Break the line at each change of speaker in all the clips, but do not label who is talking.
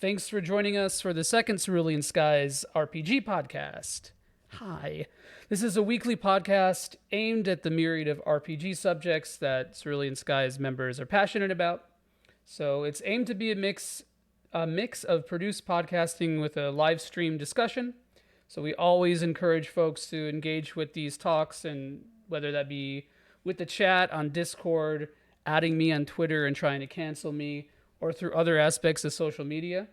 Thanks for joining us for the second Cerulean Skies RPG podcast. Hi. This is a weekly podcast aimed at the myriad of RPG subjects that Cerulean Skies members are passionate about. So it's aimed to be a mix of produced podcasting with a live stream discussion. So we always encourage folks to engage with these talks, and whether that be with the chat on Discord, adding me on Twitter and trying to cancel me, or through other aspects of social media.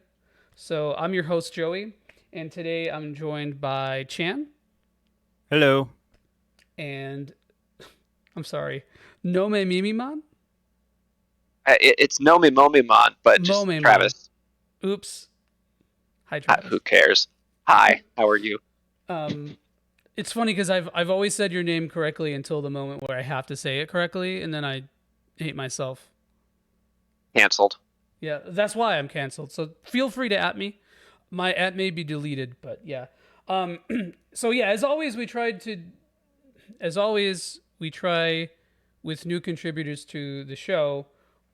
So I'm your host, Joey, and today I'm joined by Chan
Hello.
and, I'm sorry, Nomemomemon?
It's Nomemomemon, but just
Momemon.
Travis.
Oops. Hi,
Who
Travis.
cares? Hi, how are you?
Um, it's funny because I've always said your name correctly until the moment where I have to say it correctly, and then I hate myself.
Cancelled.
Yeah, that's why I'm canceled. So feel free to at me. My at may be deleted, but yeah. Um, so yeah, as always we try with new contributors to the show.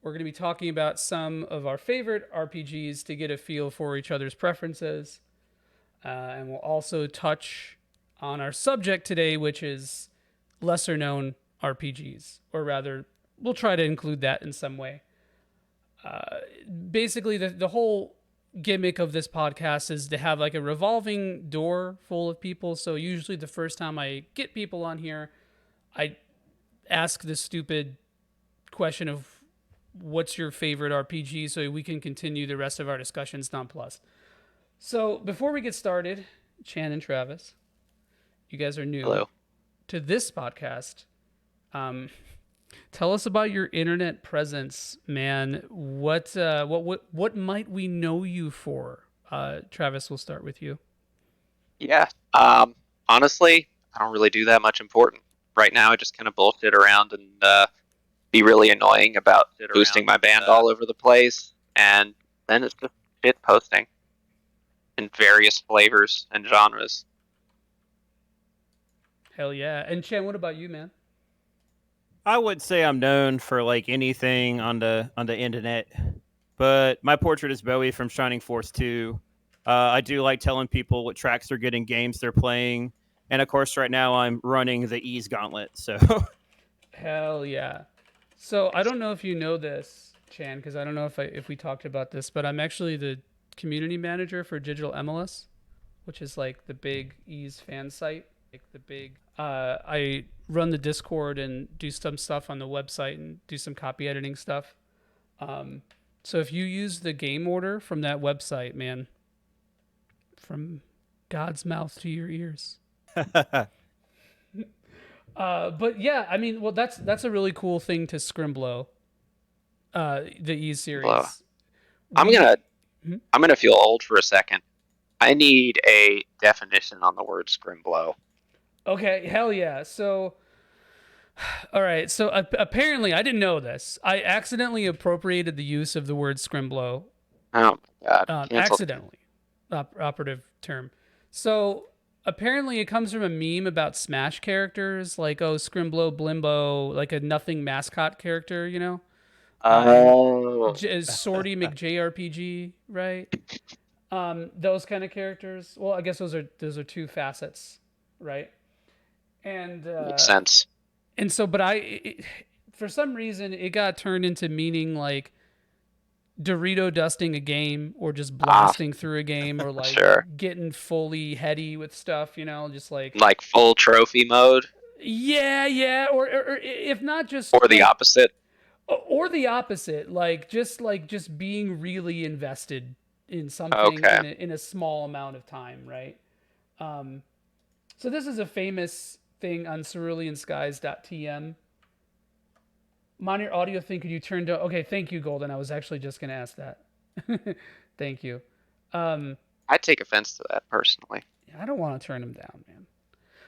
We're going to be talking about some of our favorite RPGs to get a feel for each other's preferences, and we'll also touch on our subject today, which is lesser known RPGs, or rather, we'll try to include that in some way. Basically, the whole gimmick of this podcast is to have like a revolving door full of people. So usually the first time I get people on here, I ask the stupid question of what's your favorite RPG, so we can continue the rest of our discussions nonplussed. So before we get started, Chan and Travis, you guys are new
Hello.
to this podcast. Um, Tell us about your internet presence, man. What might we know you for? Travis, we'll start with you.
Yeah. Honestly, I don't really do that much important. Right now, I just kind of bullshit around and be really annoying about boosting my band all over the place, and then it's just shit posting in various flavors and genres.
Hell yeah. And Chan, what about you, man?
I would say I'm known for like anything on the internet, but my portrait is Bowie from Shining Force 2. I do like telling people what tracks they're getting, games they're playing, and of course, right now I'm running the Ease Gauntlet. So,
Hell yeah. So I don't know if you know this, Chan, because I don't know if we talked about this, but I'm actually the community manager for Digital MLS, which is like the big Ease fan site. I run the Discord and do some stuff on the website and do some copy editing stuff. Um, so if you use the game order from that website, man, from God's mouth to your ears. But yeah, I mean, well, that's a really cool thing to Scrimblow, the E
Blah.
series.
I'm
We
gonna
hmm?
I'm gonna feel old for a second. I need a definition on the word scrimblow.
Okay, hell yeah. So, all right. So apparently, I didn't know this. I accidentally appropriated the use of the word Scrimblow.
Oh my god, canceled again.
Accidentally, operative term. So apparently, it comes from a meme about Smash characters, like Scrimblow Blimbo, like a nothing mascot character, and
Oh,
Sorty McJRPG, right? Those kind of characters. Well, I guess those are two facets, right? And
makes sense.
but for some reason, it got turned into meaning like Dorito dusting a game, or just
Ah,
blasting through a game, or like
sure.
getting fully heady with stuff, just like,
Like full trophy mode,
yeah, yeah, or if not just
or the
like,
opposite.
or the opposite, like just being really invested in something
Okay.
in a small amount of time, right? Um, so this is a famous thing on ceruleanskies.tm. Monitor audio thing, could you turn to? Okay, thank you, Golden. I was actually just gonna ask that. Thank you. Um,
I take offense to that personally.
I don't want to turn them down, man.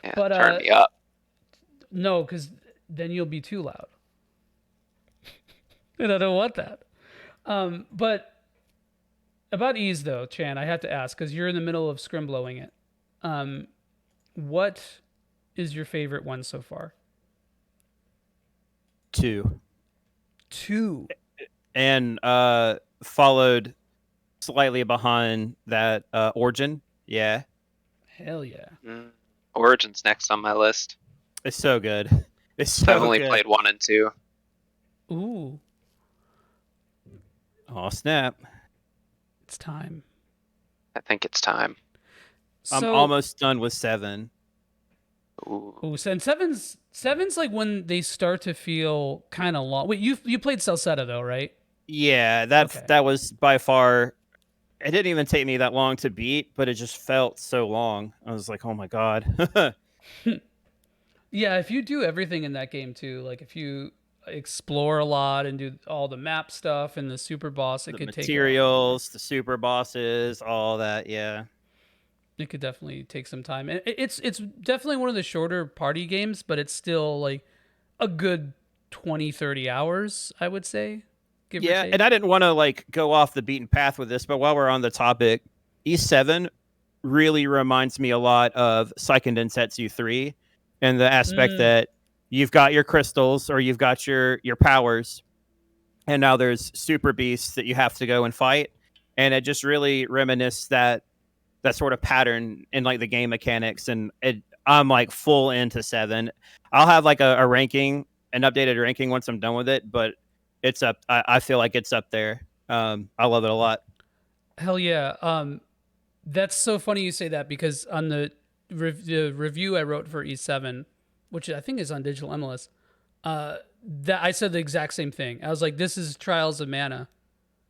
Yeah,
But
turn me up.
no, because then you'll be too loud, and I don't want that. But about ease though, Chan, I have to ask because you're in the middle of scrimblowing it. Um, what is your favorite one so far?
two,
Two.
and followed slightly behind that Origin. Yeah,
Hell yeah.
Origin's next on my list.
it's so good. It's
I've
so
only
good.
played 1 and 2.
Ooh,
Oh snap!
it's time.
I think it's time.
I'm
So,
almost done with 7.
Ooh.
and seven's like when they start to feel kind of long. Wait, you played Salsetta though, right?
Yeah,
Okay.
that was by far. It didn't even take me that long to beat, but it just felt so long. I was like, oh my god.
Yeah, if you do everything in that game too, like if you explore a lot and do all the map stuff and the super boss, it
The
could take a lot longer.
materials, the super bosses, all that. Yeah.
It could definitely take some time. And it's definitely one of the shorter party games, but it's still like a good 20, 30 hours, I would say, give or
Yeah, and
take.
I didn't want to like go off the beaten path with this, but while we're on the topic, E7 really reminds me a lot of Seiken Densetsu 3 and the aspect
Mm,
that you've got your crystals or you've got your powers, and now there's super beasts that you have to go and fight, and it just really reminisces that sort of pattern in like the game mechanics, and I'm like full into 7. I'll have like a ranking, an updated ranking once I'm done with it, but it's up. I feel like it's up there. I love it a lot.
hell yeah. That's so funny you say that because on the review I wrote for E7, which I think is on Digital MLS, that I said the exact same thing. I was like, this is Trials of Mana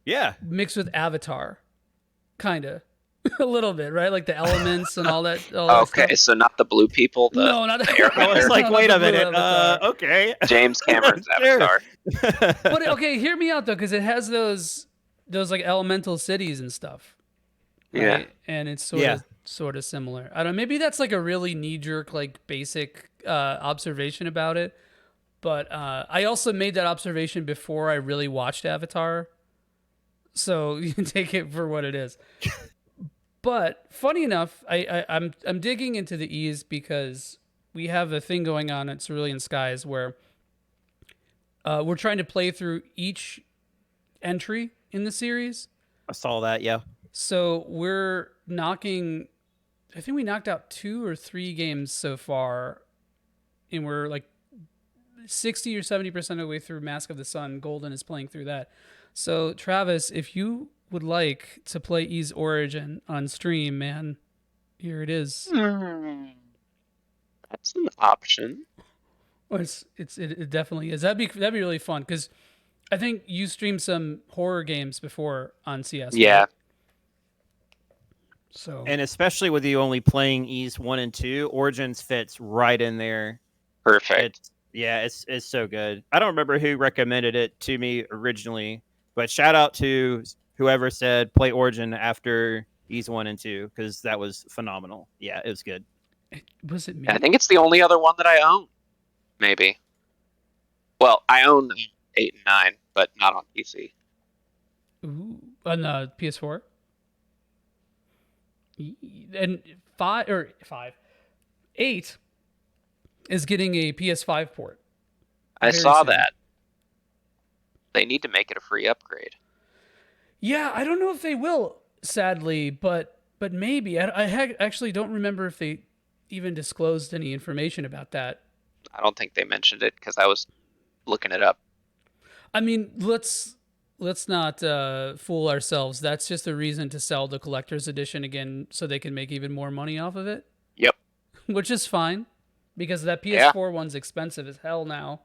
Yeah.
mixed with Avatar, kind of. A little bit, right? Like the elements and all that
Okay,
stuff.
so not the blue people, the,
No, not
the
I was
Airbender,
like,
not
wait
the
a
blue
minute.
Avatar.
Okay.
James Cameron's
Sure.
Avatar.
But okay, hear me out though, because it has those like elemental cities and stuff,
Yeah.
right? And it's
Yeah.
sort of similar. I don't know, maybe that's like a really knee jerk like basic observation about it. But I also made that observation before I really watched Avatar, so you can take it for what it is. But funny enough, I'm digging into the E's because we have a thing going on at Cerulean Skies where we're trying to play through each entry in the series.
I saw that. Yeah.
So we're knocking. I think we knocked out 2 or 3 games so far, and we're like 60 or 70% of the way through Mask of the Sun. Golden is playing through that. So Travis, if you would like to play E's Origin on stream, man, here it is.
That's an option.
Well, it definitely is. That'd be really fun because I think you streamed some horror games before on CS.
Yeah.
Right? So
And especially with you only playing E's 1 and 2, Origins fits right in there.
Perfect.
It's so good. I don't remember who recommended it to me originally, but shout out to whoever said play Origin after E's 1 and 2 because that was phenomenal. Yeah, it was good.
was it me?
I think it's the only other one that I own. Maybe. Well, I own 8 and 9, but not on PC.
Ooh, on PS4. And 8 is getting a PS5 port.
I
Very
saw
soon.
that. They need to make it a free upgrade.
Yeah, I don't know if they will, sadly, but maybe. Actually don't remember if they even disclosed any information about that.
I don't think they mentioned it because I was looking it up.
I mean, let's not fool ourselves. That's just a reason to sell the collector's edition again, so they can make even more money off of it.
Yep.
Which is fine, because that PS4 one's expensive as hell now.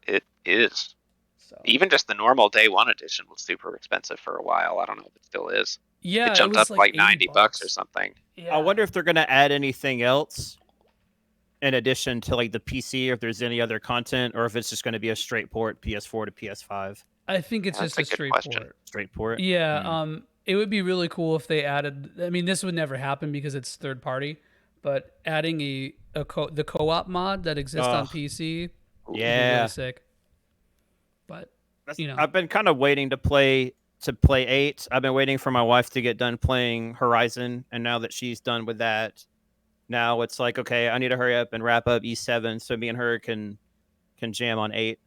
It is.
So
Even just the normal day one edition was super expensive for a while. I don't know if it still is.
yeah,
It jumped
was
up like $90
$80
or something.
Yeah.
I wonder if they're going to add anything else in addition to like the PC, or if there's any other content, or if it's just going to be a straight port PS4 to PS5.
I think it's
That's
just
a
a
good
straight
question.
port.
Straight port.
Yeah, it would be really cool if they added. I mean, this would never happen because it's third party, but adding the co-op mod that exists on
Ugh.
PC would be
Yeah.
really sick. But
I've been kind of waiting to play 8. I've been waiting for my wife to get done playing Horizon, and now that she's done with that, now it's like, okay, I need to hurry up and wrap up E7 so me and her can jam on 8.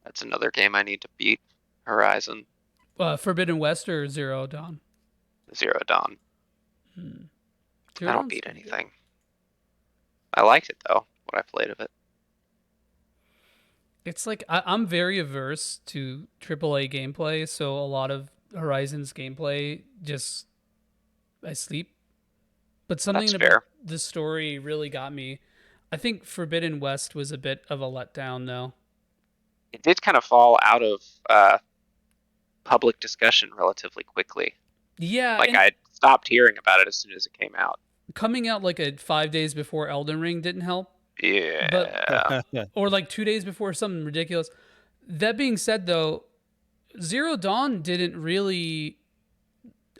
That's another game I need to beat. Horizon.
Forbidden West or Zero Dawn?
Zero Dawn.
Zero
I don't
Dawn's
beat
pretty good.
anything. I liked it though. What I played of it.
It's like I'm very averse to AAA gameplay, so a lot of Horizon's gameplay just I sleep. But
That's
something about
fair.
the story really got me. I think Forbidden West was a bit of a letdown, though.
It did kind of fall out of public discussion relatively quickly.
Yeah,
Like
and
I stopped hearing about it as soon as it came out.
coming out like 5 days before Elden Ring didn't help, but
Yeah.
or like 2 days before something ridiculous. That being said, though, Zero Dawn didn't really,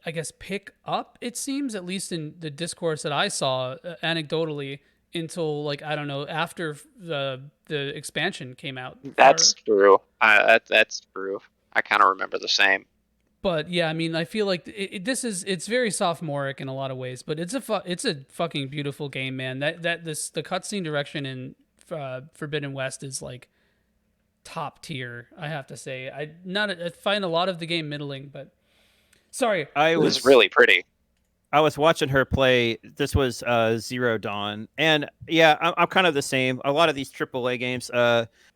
I guess, pick up. It seems, at least in the discourse that I saw, anecdotally, until like I don't know after the expansion came out.
That's true. That's true. I kind of remember the same.
But yeah, I mean, I feel like it's very sophomoric in a lot of ways, but it's a fucking beautiful game, man. The cutscene direction in Forbidden West is like top tier. I have to say, I find a lot of the game middling, but sorry,
I
It was
was
really pretty.
I was watching her play. This was Zero Dawn, and yeah, I'm kind of the same. A lot of these AAA games,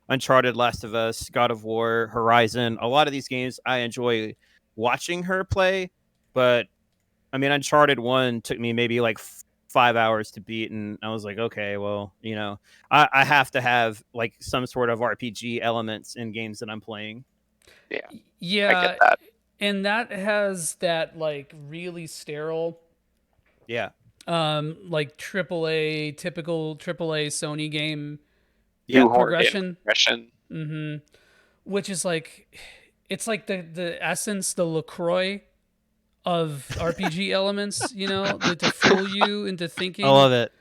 Uncharted, Last of Us, God of War, Horizon, a lot of these games I enjoy watching her play. But I mean, Uncharted 1 took me maybe like 5 hours to beat, and I was like, okay, well, I have to have like some sort of RPG elements in games that I'm playing.
Yeah, I
yeah,
get that.
and that has that like really sterile,
Yeah,
like typical AAA Sony game
yeah,
Shoehorned in
progression.
progression.
Which is like it's like the essence, the LaCroix of RPG elements, to fool you into thinking.
I love it.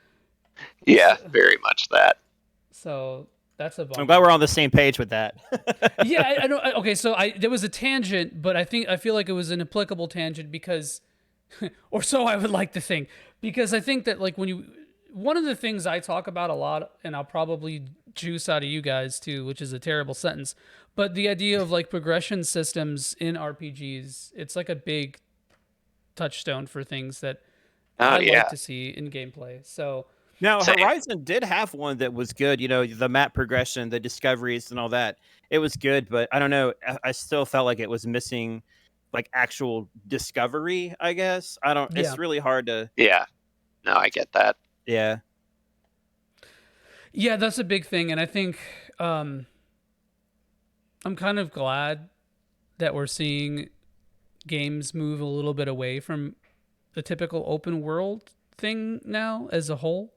Yeah, very much that.
So that's a bummer.
I'm glad we're on the same page with that.
Yeah, I know. Okay, so there was a tangent, but I feel like it was an applicable tangent because, or so I would like to think, because I think that like one of the things I talk about a lot, and I'll probably juice out of you guys too, which is a terrible sentence, but the idea of like progression systems in RPGs, it's like a big touchstone for things that
Oh
I
yeah.
like to see in gameplay. So
Now,
Same.
Horizon did have one that was good. The map progression, the discoveries, and all that. It was good, but I don't know. I still felt like it was missing, like actual discovery. I guess I don't.
yeah,
It's really hard to.
Yeah. No, I get that.
Yeah,
yeah, that's a big thing, and I think I'm kind of glad that we're seeing games move a little bit away from the typical open world thing now as a whole.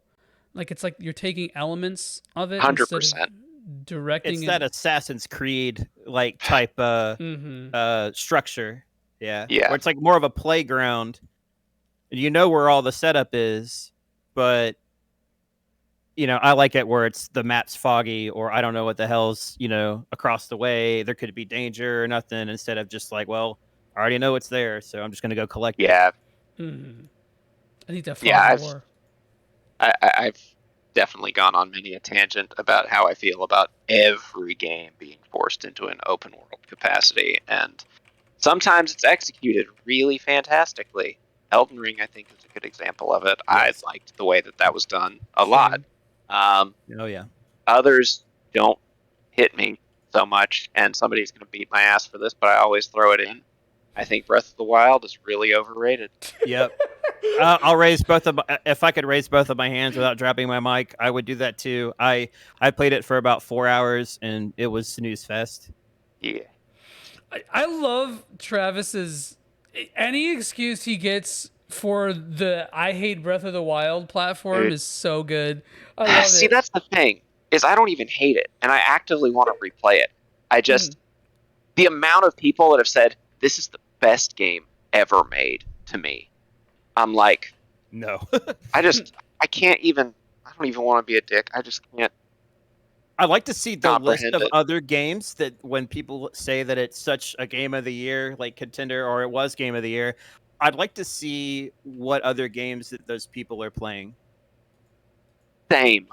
Like it's like you're taking elements of it instead
100%.
of directing
it's
it.
that Assassin's Creed like type structure. Yeah,
Yeah.
where it's like more of a playground. You know where all the setup is, but I like it where it's the map's foggy, or I don't know what the hell's across the way. There could be danger or nothing, instead of just like, well, I already know it's there, so I'm just gonna go collect it.
Yeah.
I think that fog
Yeah,
of war.
I've definitely gone on many a tangent about how I feel about every game being forced into an open world capacity, and sometimes it's executed really fantastically. Elden Ring, I think, is a good example of it.
Yes.
I liked the way that was done a lot.
Oh yeah.
Others don't hit me so much, and somebody's going to beat my ass for this, but I always throw it in. I think Breath of the Wild is really overrated.
Yep. I'll raise both of if I could raise both of my hands without dropping my mic, I would do that too. I played it for about 4 hours and it was snooze fest.
Yeah.
I love Travis's any excuse he gets for the I hate Breath of the Wild platform
Dude.
is so good. I love
See,
it.
that's the thing, is I don't even hate it, and I actively want to replay it. I just, the amount of people that have said, this is the best game ever made to me, I'm like,
No.
I can't even, I don't even want to be a dick. I just can't.
I'd like to see the list
Comprehend
of
it.
other games that when people say that it's such a game of the year, like contender, or it was game of the year, I'd like to see what other games that those people are playing.
Same.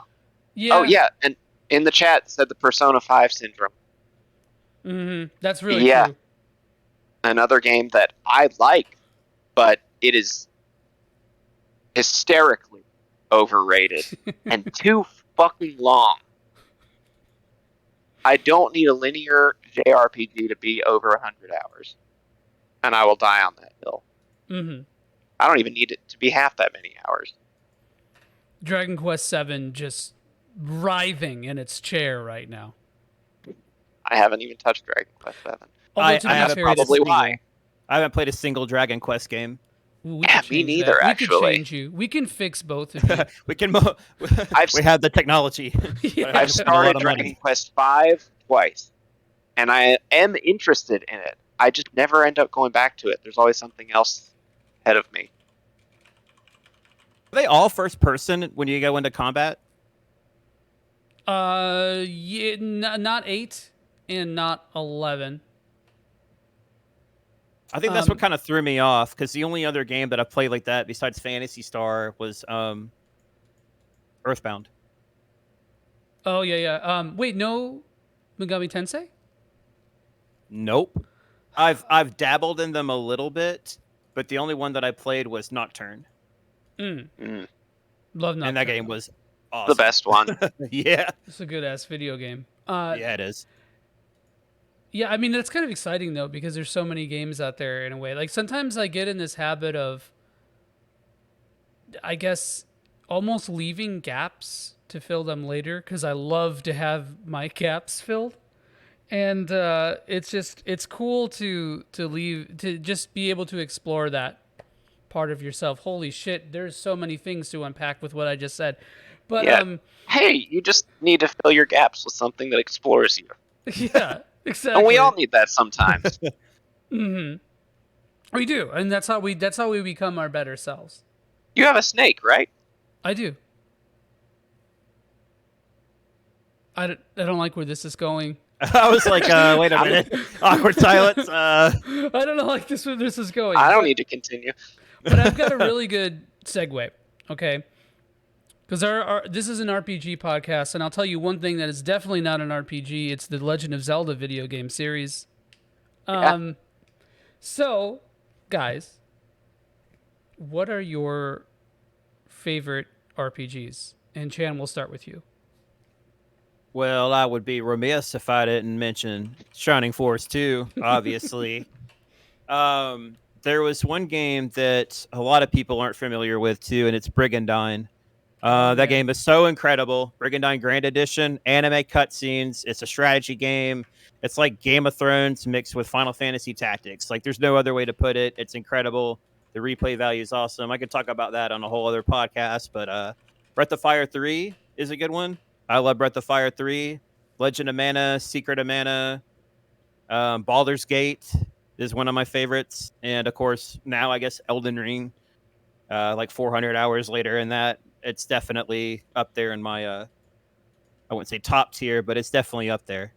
Yeah.
Oh, yeah, and in the chat said the Persona 5 syndrome.
That's really true.
Another game that I like, but it is hysterically overrated and too fucking long. I don't need a linear JRPG to be over 100 hours, and I will die on that hill.
Mm-hmm.
I don't even need it to be half that many hours.
Dragon Quest VII just writhing in its chair right now.
I haven't even touched Dragon Quest VII.
Although, to be
haven't
fair,
played
probably
a single,
why.
I haven't played a single Dragon Quest game.
we
Yeah,
could
me
change
neither,
that. We
actually.
could change you. We can fix both of you.
We can.
I've-
we have the technology.
Yeah.
But I
I've
haven't spent a lot
started
of
Dragon
money.
Quest V twice, and I am interested in it. I just never end up going back to it. There's always something else ahead of me.
Are they all first person when you go into combat?
Yeah, not 8 and not 11.
I think that's what kind of threw me off, because the only other game that I played like that besides Phantasy Star was Earthbound.
Oh yeah. Wait, no, Megami Tensei.
Nope. I've dabbled in them a little bit, but the only one that I played was Nocturne,
Mm.
Mm,
Love Nocturne.
and that game was awesome.
the best one.
Yeah.
It's a good ass video game.
Yeah, it is.
Yeah, I mean, that's kind of exciting, though, because there's so many games out there in a way. Like, sometimes I get in this habit of, I guess, almost leaving gaps to fill them later, because I love to have my gaps filled. And it's cool to just be able to explore that part of yourself. Holy shit, there's so many things to unpack with what I just said. But,
Yeah. Hey, you just need to fill your gaps with something that explores you.
yeah. Exactly.
And we all need that sometimes.
Mm-hmm. We do, and that's how we become our better selves.
You have a snake, right?
I do. I don't like where this is going.
I was like, wait a minute. Awkward silence.
I don't know like this where this is going.
I don't need to continue.
But I've got a really good segue. Okay. Because this is an RPG podcast, and I'll tell you one thing that is definitely not an RPG. It's the Legend of Zelda video game series.
Yeah.
So, guys, what are your favorite RPGs? And Chan, we'll start with you.
Well, I would be remiss if I didn't mention Shining Force 2, obviously. There was one game that a lot of people aren't familiar with, too, and it's Brigandine. That game is so incredible. Brigandine Grand Edition, anime cutscenes. It's a strategy game. It's like Game of Thrones mixed with Final Fantasy Tactics. Like, there's no other way to put it. It's incredible. The replay value is awesome. I could talk about that on a whole other podcast, but Breath of Fire 3 is a good one. I love Breath of Fire 3. Legend of Mana, Secret of Mana, Baldur's Gate is one of my favorites. And, of course, now I guess Elden Ring, like 400 hours later in that. It's definitely up there in my, I wouldn't say top tier, but it's definitely up there.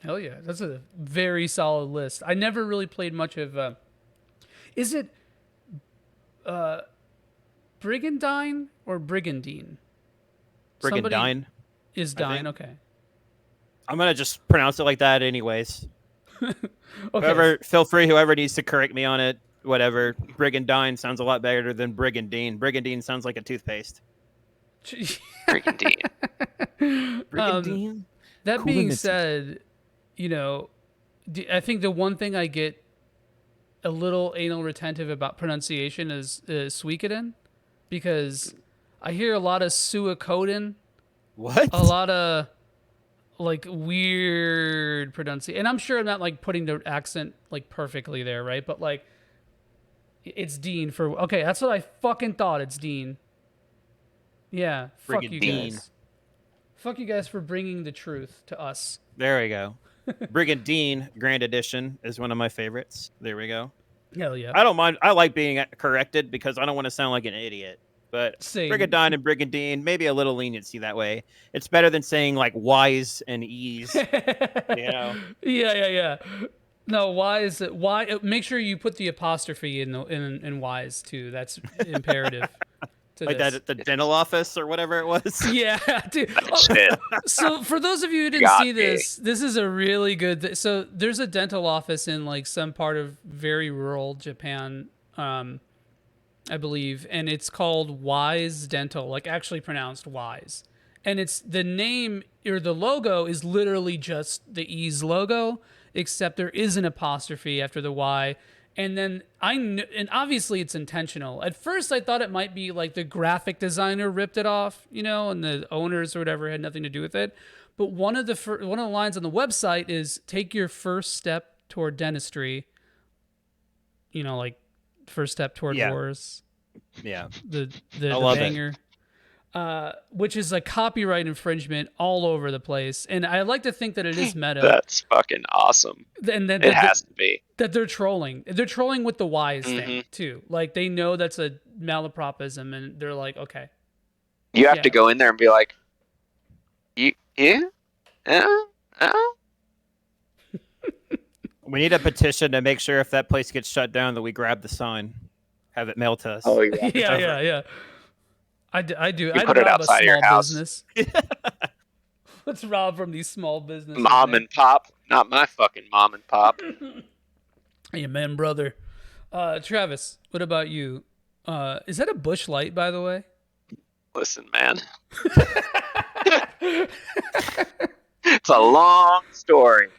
Hell yeah. That's a very solid list. I never really played much of, is it Brigandine or Brigandine?
Brigandine.
Is Dine, okay.
I'm going to just pronounce it like that anyways.
Okay.
Feel free, whoever needs to correct me on it, whatever. Brigandine sounds a lot better than Brigandine. Brigandine sounds like a toothpaste.
Brigandine.
Brigandine?
That
Cool
being
and
said, you know, I think the one thing I get a little anal retentive about pronunciation is Suikoden, because I hear a lot of Suikoden,
What?
a lot of like weird pronunciation, and I'm sure I'm not like putting the accent like perfectly there, right? But like, it's Dean for okay. That's what I fucking thought. It's Dean. Yeah. Fuck you
Dean.
guys. Fuck you guys for bringing the truth to us.
There we go. Brigandine Grand Edition is one of my favorites. There we go.
Hell yeah.
I don't mind. I like being corrected because I don't want to sound like an idiot. But
Same.
Brigandine and Brigandine, maybe a little leniency that way. It's better than saying like Y's and E's. You know?
Yeah. No, wise. Why? Make sure you put the apostrophe in wise too. That's imperative. To
Like
this.
that at the dental office or whatever it was.
Yeah, dude.
Shit.
So for those of you who didn't
Got
see
me.
this is a really good. So there's a dental office in like some part of very rural Japan, I believe, and it's called Wise Dental, like actually pronounced Wise. And it's the name or the logo is literally just the E's logo, except there is an apostrophe after the Y. And then and obviously it's intentional. At first, I thought it might be like the graphic designer ripped it off, and the owners or whatever had nothing to do with it. But one of the lines on the website is "Take your first step toward dentistry." Like first step toward
Yeah.
wars.
Yeah.
The
I love
banger. Which is a copyright infringement all over the place, and I like to think that it is meta.
That's fucking awesome.
And then
It has to be.
That they're trolling. They're trolling with the wise thing too. Like they know that's a malapropism, and they're like, okay.
You have to go in there and be like, yeah.
We need a petition to make sure if that place gets shut down that we grab the sign, have it mailed to us.
Oh yeah.
yeah. I do.
You put it outside of your house.
Business. Let's rob from these small businesses.
Mom and pop, not my fucking mom and pop.
Amen, brother. Travis, what about you? Is that a Bush Light, by the way?
Listen, man. It's a long story.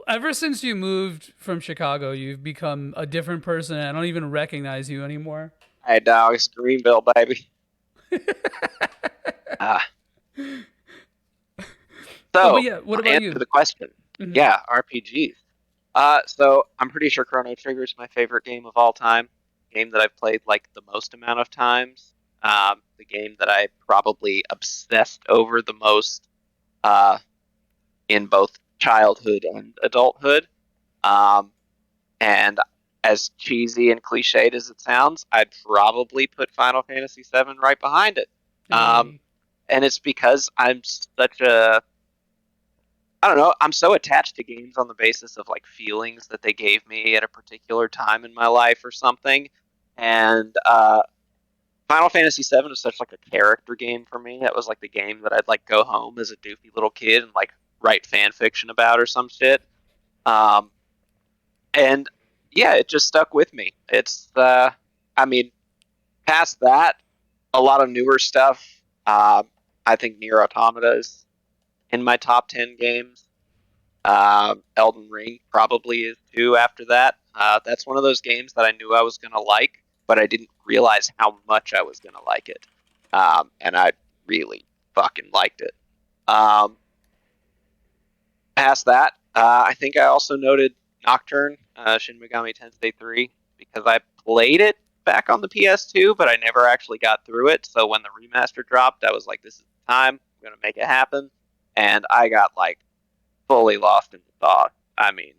Ever since you moved from Chicago, you've become a different person. I don't even recognize you anymore.
Hey, dog, it's Greenville, baby. So,
yeah, what about you?
Answer the question. Mm-hmm. Yeah, RPGs. So I'm pretty sure Chrono Trigger is my favorite game of all time. Game that I've played like the most amount of times. The game that I probably obsessed over the most in both childhood and adulthood. And as cheesy and cliched as it sounds, I'd probably put Final Fantasy VII right behind it. And it's because I'm so attached to games on the basis of like feelings that they gave me at a particular time in my life or something. And Final Fantasy VII is such like a character game for me. That was like the game that I'd like go home as a doofy little kid and like write fan fiction about or some shit. And yeah, it just stuck with me. It's past that, a lot of newer stuff. I think Nier Automata is in my top 10 games. Elden Ring probably is too after that. That's one of those games that I knew I was going to like, but I didn't realize how much I was going to like it. And I really fucking liked it. Past that, I think I also noted Nocturne, Shin Megami Tensei 3, because I played it back on the PS2, but I never actually got through it. So when the remaster dropped, I was like, this is the time. I'm going to make it happen. And I got like fully lost in the thought. I mean,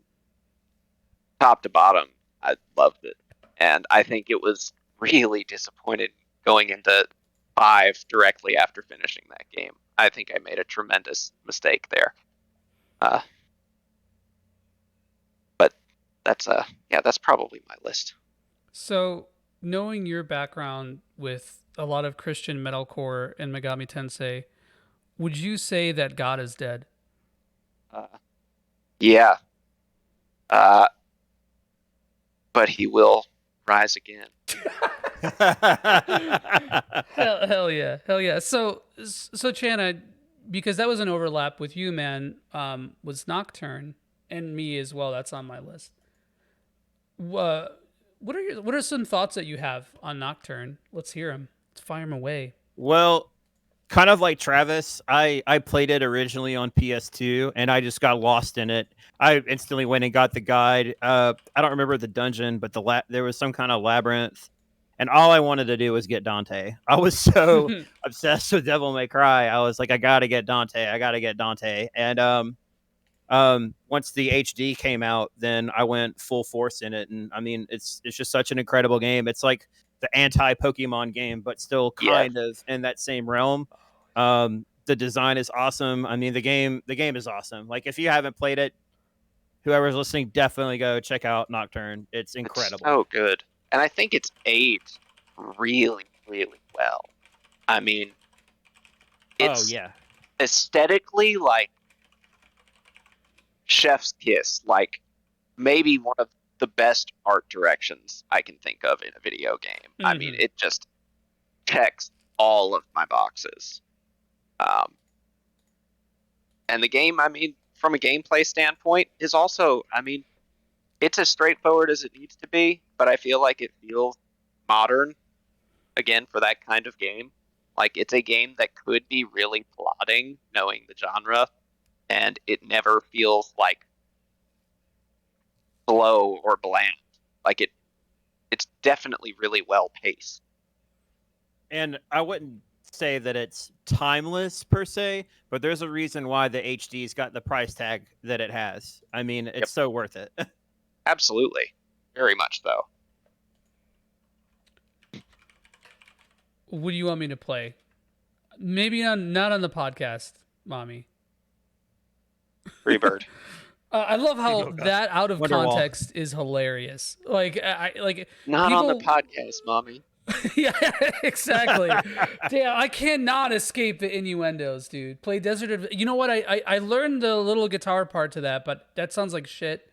top to bottom, I loved it. And I think it was really disappointed going into 5 directly after finishing that game. I think I made a tremendous mistake there. But that's probably my list.
So, knowing your background with a lot of Christian metalcore and Megami Tensei, would you say that God is dead?
Yeah. But he will rise again.
Hell yeah. So Chana, because that was an overlap with you, man, was Nocturne and me as well. That's on my list. What are some thoughts that you have on Nocturne? Let's hear them. Let's fire them away.
Well, kind of like Travis, I played it originally on PS2 and I just got lost in it. I instantly went and got the guide. I don't remember the dungeon, but there was some kind of labyrinth. And all I wanted to do was get Dante. I was so obsessed with Devil May Cry. I was like, I gotta get Dante. And once the HD came out, then I went full force in it. And I mean, it's just such an incredible game. It's like the anti-Pokemon game, but still kind of in that same realm. The design is awesome. I mean, the game is awesome. Like if you haven't played it, whoever's listening, definitely go check out Nocturne. It's incredible.
It's so good. And I think it's aged really, really well. I mean, it's aesthetically like chef's kiss. Like maybe one of the best art directions I can think of in a video game.
Mm-hmm.
I mean, it just checks all of my boxes. And the game, I mean, from a gameplay standpoint, is also, I mean, it's as straightforward as it needs to be, but I feel like it feels modern, again, for that kind of game. Like, it's a game that could be really plodding, knowing the genre, and it never feels like slow or bland. Like, it's definitely really well paced.
And I wouldn't say that it's timeless per se, but there's a reason why the HD's got the price tag that it has. I mean, it's so worth it.
Absolutely. Very much so.
What do you want me to play? Maybe not on the podcast, Mommy.
Freebird.
I love how
Oh, God.
that out of
Wonderwall.
context is hilarious. Like, I like
Not
people...
on the podcast, Mommy.
Yeah, exactly. Damn, I cannot escape the innuendos, dude. Play Desert You know what? I learned the little guitar part to that, but that sounds like shit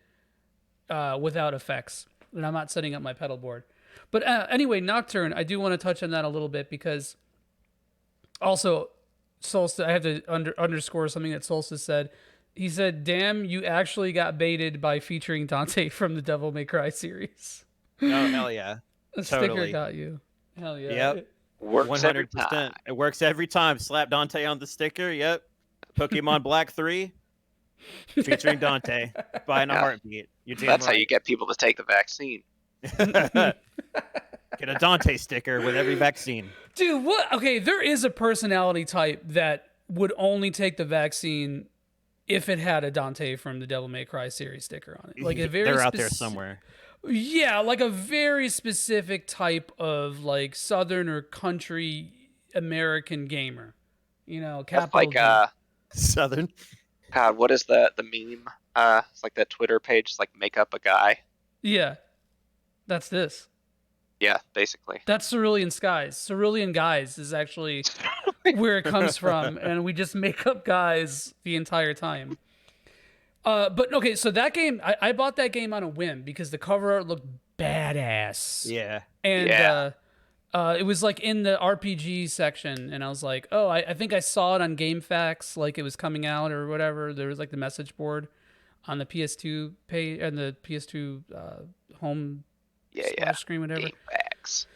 without effects. And I'm not setting up my pedal board. But anyway, Nocturne, I do want to touch on that a little bit because also, Solstice, I have to underscore something that Solstice said. He said, damn, you actually got baited by featuring Dante from the Devil May Cry series.
Oh, hell yeah.
A
Totally.
sticker got you. Hell yeah.
Yep.
Works every
100%.
time.
It works every time. Slap Dante on the sticker. Yep. Pokemon Black 3 featuring Dante. Buying a heartbeat. You're damn
That's how
right.
you get people to take the vaccine.
Get a Dante sticker with every vaccine.
Dude, what? Okay, there is a personality type that would only take the vaccine if it had a Dante from the Devil May Cry series sticker on it. Like a very
They're out there somewhere.
Yeah, like a very specific type of like Southern or country American gamer. You know,
That's
capital
like
G.
Southern.
God, what is the meme? It's like that Twitter page, it's like make up a guy.
Yeah, that's this.
Yeah, basically.
That's Cerulean Skies. Cerulean Guys is actually where it comes from, and we just make up guys the entire time. But okay, so that game, I bought that game on a whim because the cover art looked badass.
Yeah.
And
Yeah.
it was like in the RPG section, and I was like, oh, I think I saw it on GameFAQs, like it was coming out or whatever. There was like the message board on the PS2 page and the PS2 home splash screen, whatever.
Game facts.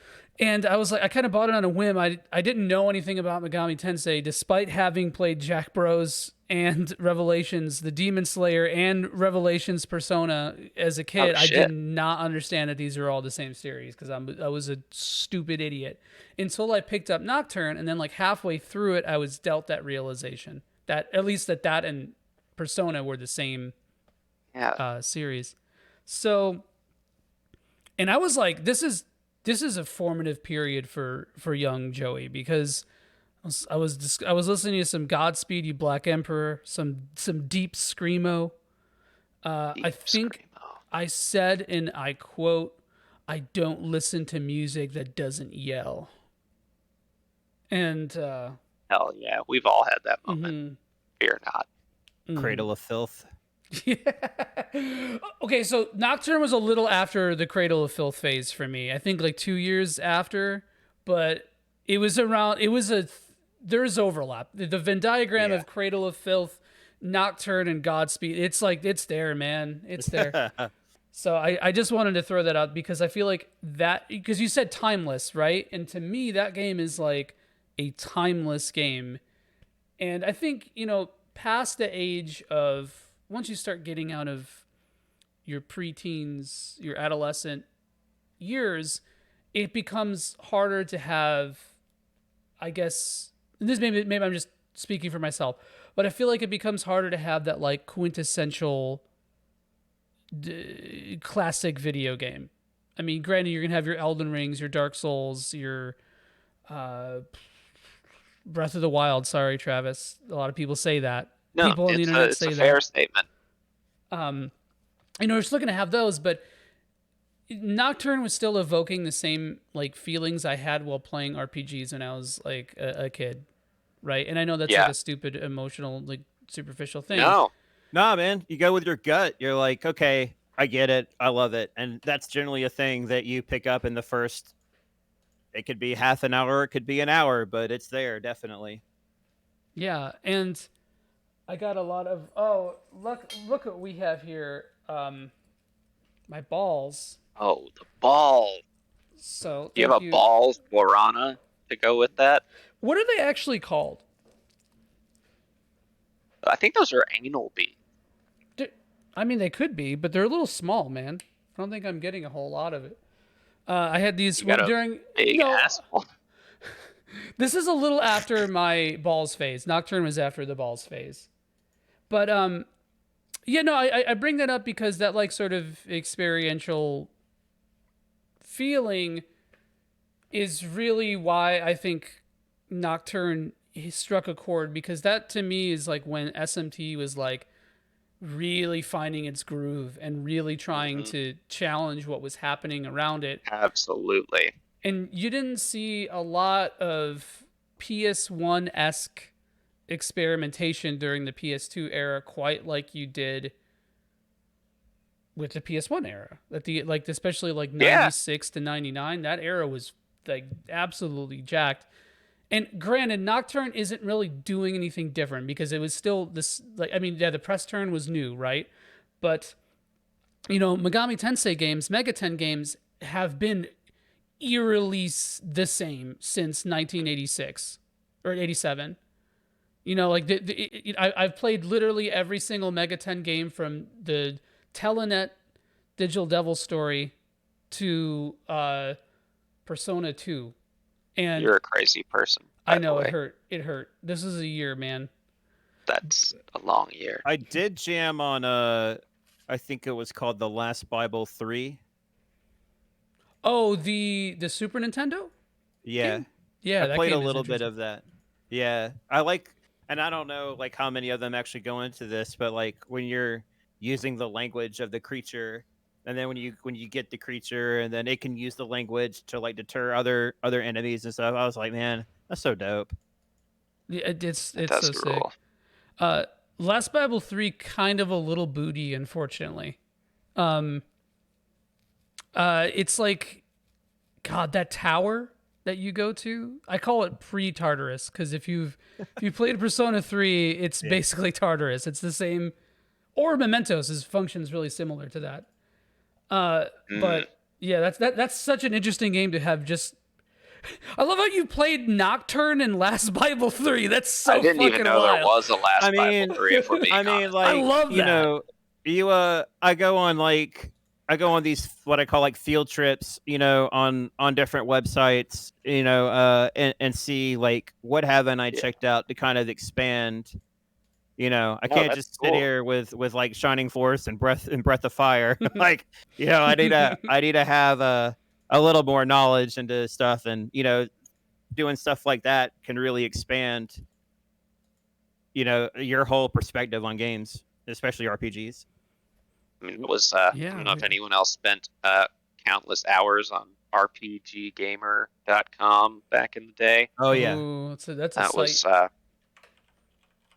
And I was like, I kind of bought it on a whim. I didn't know anything about Megami Tensei, despite having played Jack Bros and Revelations, the Demon Slayer, and Revelations Persona as a kid.
Oh,
I
shit.
did not understand that these are all the same series because I was a stupid idiot until I picked up Nocturne, and then like halfway through it, I was dealt that realization that at least that and Persona were the same series. So, and I was like, this is a formative period for young Joey because I was listening to some Godspeed You Black Emperor, some deep screamo. I think
Screamo.
I said, and I quote, "I don't listen to music that doesn't yell." And
Hell yeah, we've all had that moment. Fear not.
Cradle of Filth.
Yeah. Okay, so Nocturne was a little after the Cradle of Filth phase for me. I think like 2 years after, but it was around. There's overlap. The Venn diagram of Cradle of Filth, Nocturne, and Godspeed. It's like it's there, man. It's there. So I just wanted to throw that out because I feel like that because you said timeless, right? And to me, that game is like a timeless game. And I think past the age of once you start getting out of your preteens, your adolescent years, it becomes harder to have, I guess, and this maybe I'm just speaking for myself, but I feel like it becomes harder to have that like quintessential classic video game. I mean, granted, you're going to have your Elden Rings, your Dark Souls, your Breath of the Wild. Sorry, Travis. A lot of people say that.
No,
People on the internet say
it's a fair statement.
You're still gonna have those, but Nocturne was still evoking the same like feelings I had while playing RPGs when I was like a kid, right? And I know that's like a stupid, emotional, like superficial thing.
No,
Nah, man. You go with your gut. You're like, okay, I get it. I love it. And that's generally a thing that you pick up in the first, it could be half an hour, it could be an hour, but it's there definitely.
Yeah, and I got a lot of look what we have here. My balls.
Oh, the ball.
So
Do you
thank
have a
you.
balls guarana to go with that?
What are they actually called?
I think those are anal beads.
I mean, they could be, but they're a little small, man. I don't think I'm getting a whole lot of it. I had these
You got a
during
big
no.
asshole.
This is a little after my balls phase. Nocturne was after the balls phase, but yeah, no, I bring that up because that like sort of experiential feeling is really why I think Nocturne struck a chord, because that to me is like when SMT was like really finding its groove and really trying to challenge what was happening around it.
Absolutely.
And you didn't see a lot of PS1 esque experimentation during the PS2 era quite like you did with the PS1 era. That the like especially like
Yeah.
96 to 99, that era was like absolutely jacked. And granted, Nocturne isn't really doing anything different because it was still this like I mean, yeah, the press turn was new, right? But you know, Megami Tensei games, Mega 10 games have been eerily the same since 1986 or 87. You know, like I've played literally every single Mega 10 game from the Telenet Digital Devil story to Persona 2. And
You're a crazy person.
I know it hurt. It hurt. This is a year, man.
That's a long year.
I did jam on I think it was called The Last Bible 3.
Oh, the Super Nintendo?
Yeah.
Game? Yeah,
I
that
played a
game is
little bit
interesting.
of that. Yeah. I like, and I don't know like how many of them actually go into this, but like when you're using the language of the creature, and then when you get the creature and then it can use the language to like deter other enemies and stuff, I was like, man, that's so dope.
Yeah, it's
That's
so sick.
cool.
Last Bible 3 kind of a little booty, unfortunately. Um it's like God, that tower that you go to, I call it pre-Tartarus because if you played Persona 3, it's basically Tartarus. It's the same, or Mementos is functions really similar to that. But yeah, that's such an interesting game to have. Just I love how you played Nocturne and Last Bible 3. That's so
I didn't
fucking
even know
wild.
there was a last
I mean,
Bible 3, if we're being
I mean,
honest.
like,
I love
you
that.
know, I go on these what I call like field trips, you know, on different websites, you know, and see like what haven't I checked out to kind of expand. You know, I
No,
can't
that's
just sit
cool.
here with like Shining Force and Breath of Fire. Like, you know, I need to have a little more knowledge into stuff, and you know, doing stuff like that can really expand, you know, your whole perspective on games, especially RPGs.
I mean, it was, I
Yeah.
don't know if anyone else spent countless hours on RPGgamer.com back in the day.
Oh yeah.
Ooh, that's a
That
site.
was,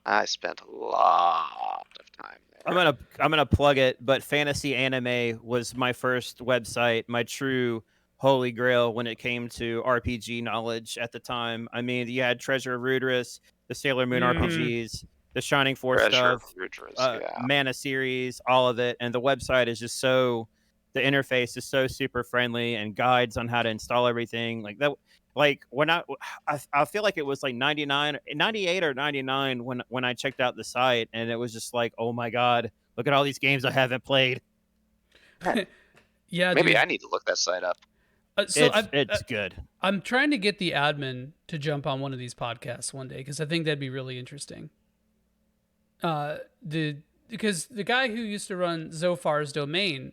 I spent a lot of time there.
I'm gonna plug it, but Fantasy Anime was my first website, my true holy grail when it came to RPG knowledge at the time. I mean, you had Treasure of Rudris, the Sailor Moon RPGs, the Shining Force
Treasure
stuff,
Rudras, yeah.
Mana series, all of it, and the website is just so. The interface is so super friendly, and guides on how to install everything like that. Like when I feel like it was like 98 or 99 when I checked out the site, and it was just like, oh my god, look at all these games I haven't played.
Yeah,
Maybe
dude.
I need to look that site up.
So
It's good.
I'm trying to get the admin to jump on one of these podcasts one day because I think that'd be really interesting. Because the guy who used to run Zophar's domain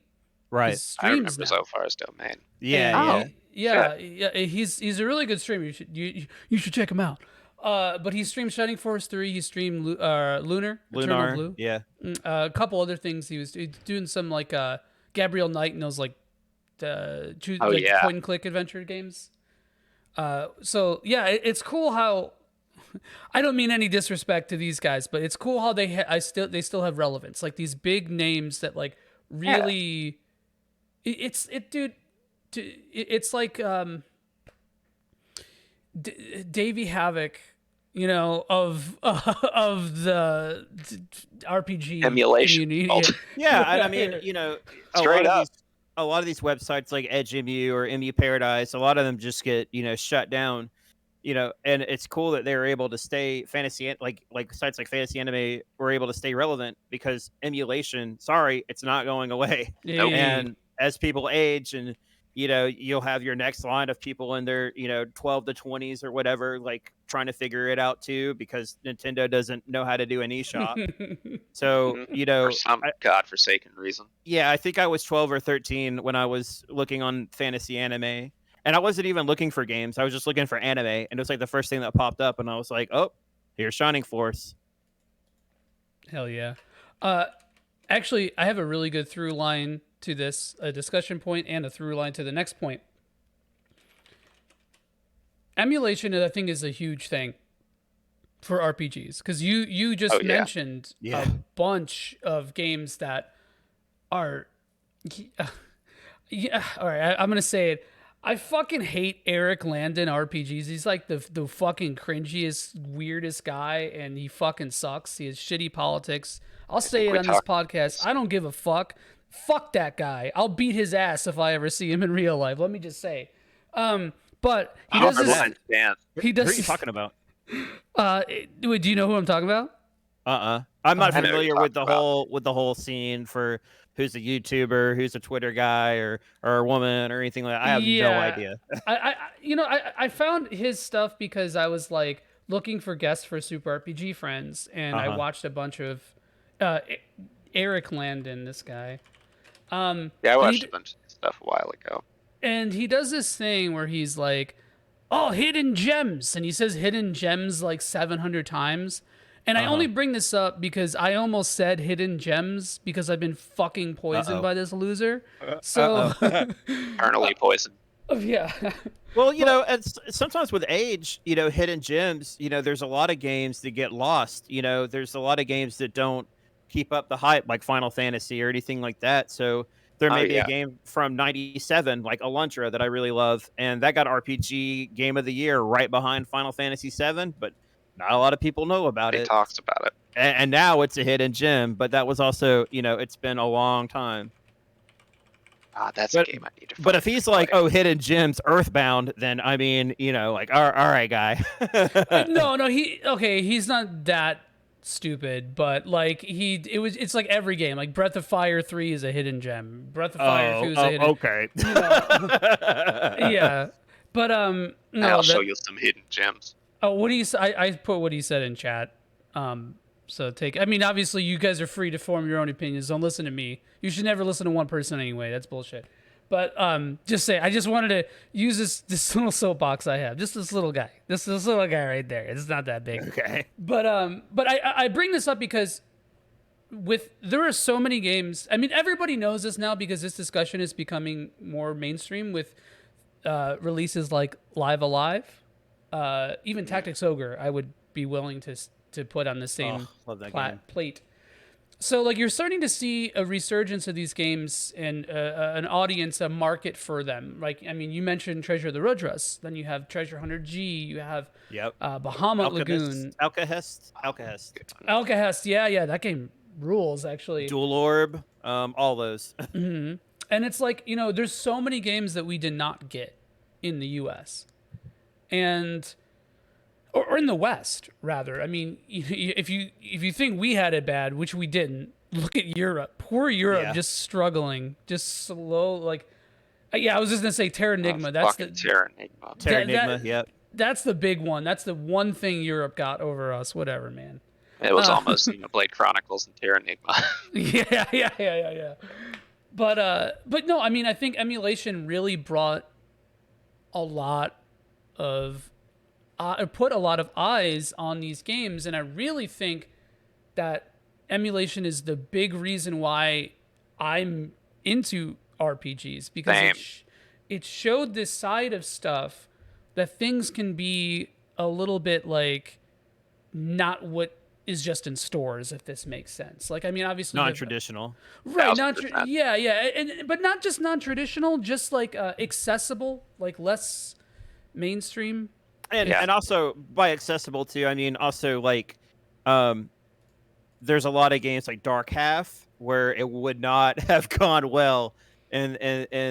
Right.
is
I remember
streams now.
Zophar's domain.
Yeah,
And
yeah.
he's a really good streamer. You should check him out. But he streamed Shining Force 3. He streamed Lunar Eternal
Lunar.
Blue.
Yeah.
A couple other things. He was doing some like Gabriel Knight and those like
yeah.
point and click adventure games. So yeah, it's cool how I don't mean any disrespect to these guys, but it's cool how they still have relevance. Like these big names that like really, it's like Davey Havoc, of the RPG
Emulation
community.
cult.
Yeah, and I mean, a
Straight
lot of
up.
these a lot of these websites like EdgeMU or MU Paradise, a lot of them just get, shut down. And it's cool that they're able to stay like sites like Fantasy Anime were able to stay relevant because emulation, sorry, it's not going away.
Nope.
And as people age and you'll have your next line of people in their 12 to 20s or whatever, like trying to figure it out too because Nintendo doesn't know how to do an eShop. So
For some godforsaken reason.
yeah, I think I was 12 or 13 when I was looking on Fantasy Anime. And I wasn't even looking for games. I was just looking for anime. And it was like the first thing that popped up. And I was like, oh, here's Shining Force.
Hell yeah. Actually, I have a really good through line to this, a discussion point and a through line to the next point. Emulation, I think, is a huge thing for RPGs because you just mentioned a bunch of games that are yeah. All right, I'm gonna say it. I fucking hate Eric Landon RPGs. He's like the fucking cringiest, weirdest guy, and he fucking sucks. He has shitty politics. I'll say it on this podcast. I don't give a fuck. Fuck that guy. I'll beat his ass if I ever see him in real life. Let me just say. But he does this. He does.
Who are you talking about?
Do you know who I'm talking about?
I'm not familiar with the whole scene for who's a YouTuber, who's a Twitter guy, or a woman, or anything like that. I have no idea.
I found his stuff because I was like looking for guests for Super RPG Friends, and I watched a bunch of Eric Landon, this guy.
I watched a bunch of stuff a while ago.
And he does this thing where he's like, "Oh, hidden gems," and he says "hidden gems" like 700 times. And I only bring this up because I almost said hidden gems because I've been fucking poisoned by this loser. So
Eternally poisoned.
Yeah.
Well, sometimes with age, hidden gems, there's a lot of games that get lost. There's a lot of games that don't keep up the hype like Final Fantasy or anything like that. So there may be a game from 97 like Alundra that I really love, and that got RPG Game of the Year right behind Final Fantasy 7, but not a lot of people know about it.
They talked about it.
And now it's a hidden gem, but that was also, it's been a long time.
That's a game I need to.
But if he's like, oh, hidden gems, Earthbound, then I mean, like, all right, guy.
No, he's not that stupid, but like it's like every game. Like Breath of Fire 3 is a hidden gem. Breath of Fire 2 is a hidden.
Okay.
Yeah, but no,
I'll show you some hidden gems.
Oh, what do you? I put what he said in chat. So I mean, obviously, you guys are free to form your own opinions. Don't listen to me. You should never listen to one person anyway. That's bullshit. But I just wanted to use this little soapbox I have. Just this little guy. This little guy right there. It's not that big.
Okay.
But I bring this up because there are so many games. I mean, everybody knows this now because this discussion is becoming more mainstream with releases like Live Alive. Even Tactics Ogre, I would be willing to put on the same plate. So, like, you're starting to see a resurgence of these games and an audience, a market for them. Like, I mean, you mentioned Treasure of the Roadrunner. Then you have Treasure Hunter G. You have Bahamut Lagoon.
Alcahest.
Yeah, that game rules, actually.
Dual Orb, all those.
Mm-hmm. And it's like, there's so many games that we did not get in the U.S. and or in the West, rather. I mean, if you think we had it bad, which we didn't, look at Europe. Poor Europe, just struggling, just slow. Like, I was just gonna say Terranigma. That's the
Terranigma.
Terranigma. Yep.
That's the big one. That's the one thing Europe got over us. Whatever, man.
It was almost Blade Chronicles and Terranigma.
Yeah. But no, I mean, I think emulation really brought a lot of put a lot of eyes on these games, and I really think that emulation is the big reason why I'm into RPGs, because it showed this side of stuff that things can be a little bit like not what is just in stores, if this makes sense. Like, I mean, obviously,
Non-traditional.
right?
1000%.
Yeah, but not just non-traditional, just like accessible, like less mainstream.
And also by accessible too, I mean also like um there's a lot of games like Dark Half where it would not have gone well in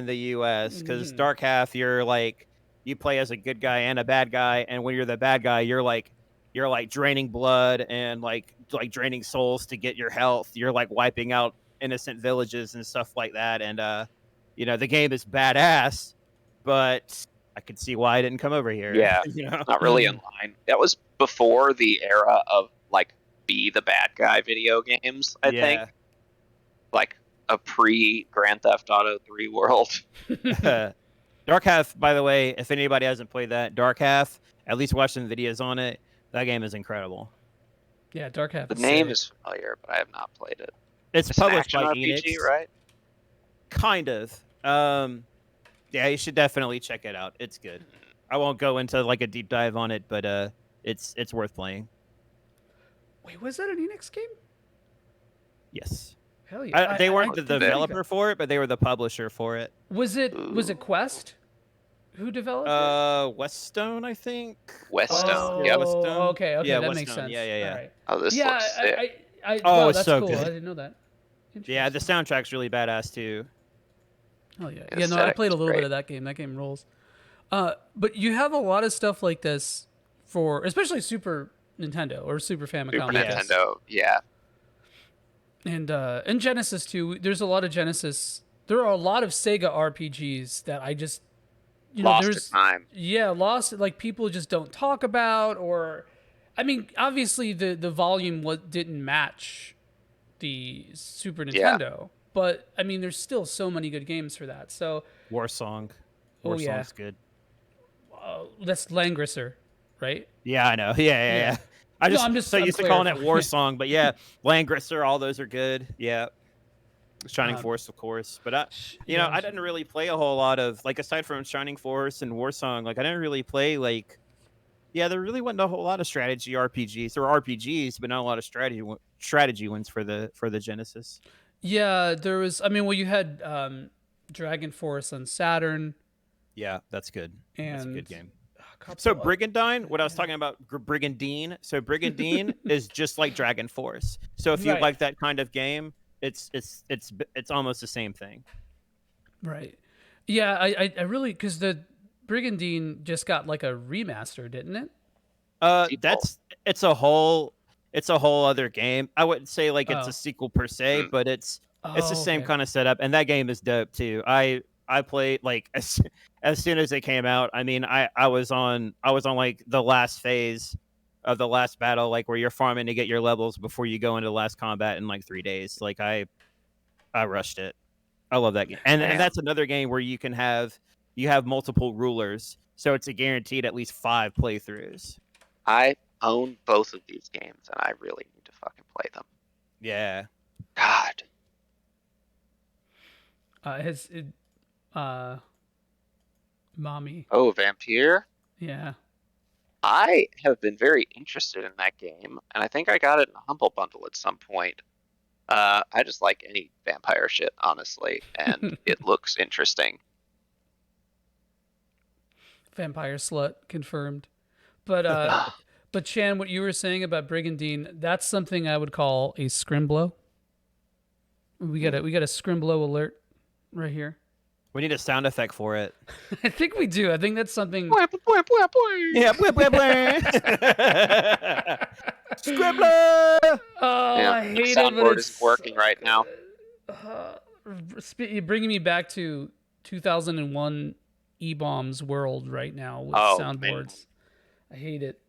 the US cuz Dark Half you're like you play as a good guy and a bad guy, and when you're the bad guy you're like draining blood and like draining souls to get your health. You're like wiping out innocent villages and stuff like that, and the game is badass, but I could see why I didn't come over here.
Yeah, not really in line. That was before the era of like be the bad guy video games. I think
Yeah.
like a pre Grand Theft Auto 3 world.
Dark Half, by the way, if anybody hasn't played that, Dark Half, at least watch some videos on it. That game is incredible.
Yeah, Dark Half.
The name is familiar, but I have not played it.
It's published by
RPG,
Enix,
right?
kind of. Yeah, you should definitely check it out. It's good. I won't go into like a deep dive on it, but it's worth playing.
Wait, was that an Enix game?
Yes.
Hell yeah!
They weren't the developer for it, but they were the publisher for it.
Was it Quest? Who developed it?
Weststone, I think.
Weststone.
Yeah,
Weststone.
Okay,
Yeah,
that
Weststone.
makes sense.
Yeah.
All right.
Oh, this looks sick.
Wow,
it's
that's
so
cool.
good.
I didn't know that.
Yeah, the soundtrack's really badass too.
Oh yeah, yeah. No, I played a little bit of that game. That game rolls. But you have a lot of stuff like this for, especially Super Nintendo or Super Famicom.
Super Nintendo, yeah.
And Genesis too. There's a lot of Genesis. There are a lot of Sega RPGs that I just
lost to time.
Yeah, lost. Like people just don't talk about, or I mean, obviously the volume didn't match the Super Nintendo, but I mean, there's still so many good games for that. So
Warsong.
Oh, yeah.
Warsong's good.
That's Langrisser, right?
Yeah, I know. Yeah. I'm just so used to calling it Warsong, but yeah, Langrisser, all those are good. Yeah. Shining Force, of course. But I didn't really play a whole lot of, like, aside from Shining Force and Warsong, like, I didn't really play, like, there really wasn't a whole lot of strategy RPGs. There were RPGs, but not a lot of strategy ones for the Genesis.
Yeah, there was, I mean, well, you had Dragon Force on Saturn.
Yeah, that's good. That's a good game. So Brigandine, what I was talking about, Brigandine. So Brigandine is just like Dragon Force. So if you like that kind of game, it's almost the same thing. Right.
Yeah, I really, because the Brigandine just got like a remaster, didn't it?
It's a whole other game. I wouldn't say like it's a sequel per se, but it's the same kind of setup, and that game is dope too. I played like as soon as it came out. I mean, I was on like the last phase of the last battle, like where you're farming to get your levels before you go into the last combat in like 3 days. Like I rushed it. I love that game, and that's another game where you have multiple rulers, so it's a guaranteed at least 5 playthroughs.
I own both of these games, and I really need to fucking play them.
Yeah.
God.
Mommy.
Oh, Vampire?
Yeah.
I have been very interested in that game, and I think I got it in a Humble Bundle at some point. I just like any vampire shit, honestly, and it looks interesting.
Vampire slut confirmed. But but Chan, what you were saying about Brigandine, that's something I would call a scrimblow. We got a scrimblow alert right here.
We need a sound effect for it.
I think we do. I think that's something.
Yeah, Scribbler!
Oh, I hate it. The
soundboard isn't working right now.
You're bringing me back to 2001 E-Bombs world right now with soundboards. Man. I hate it.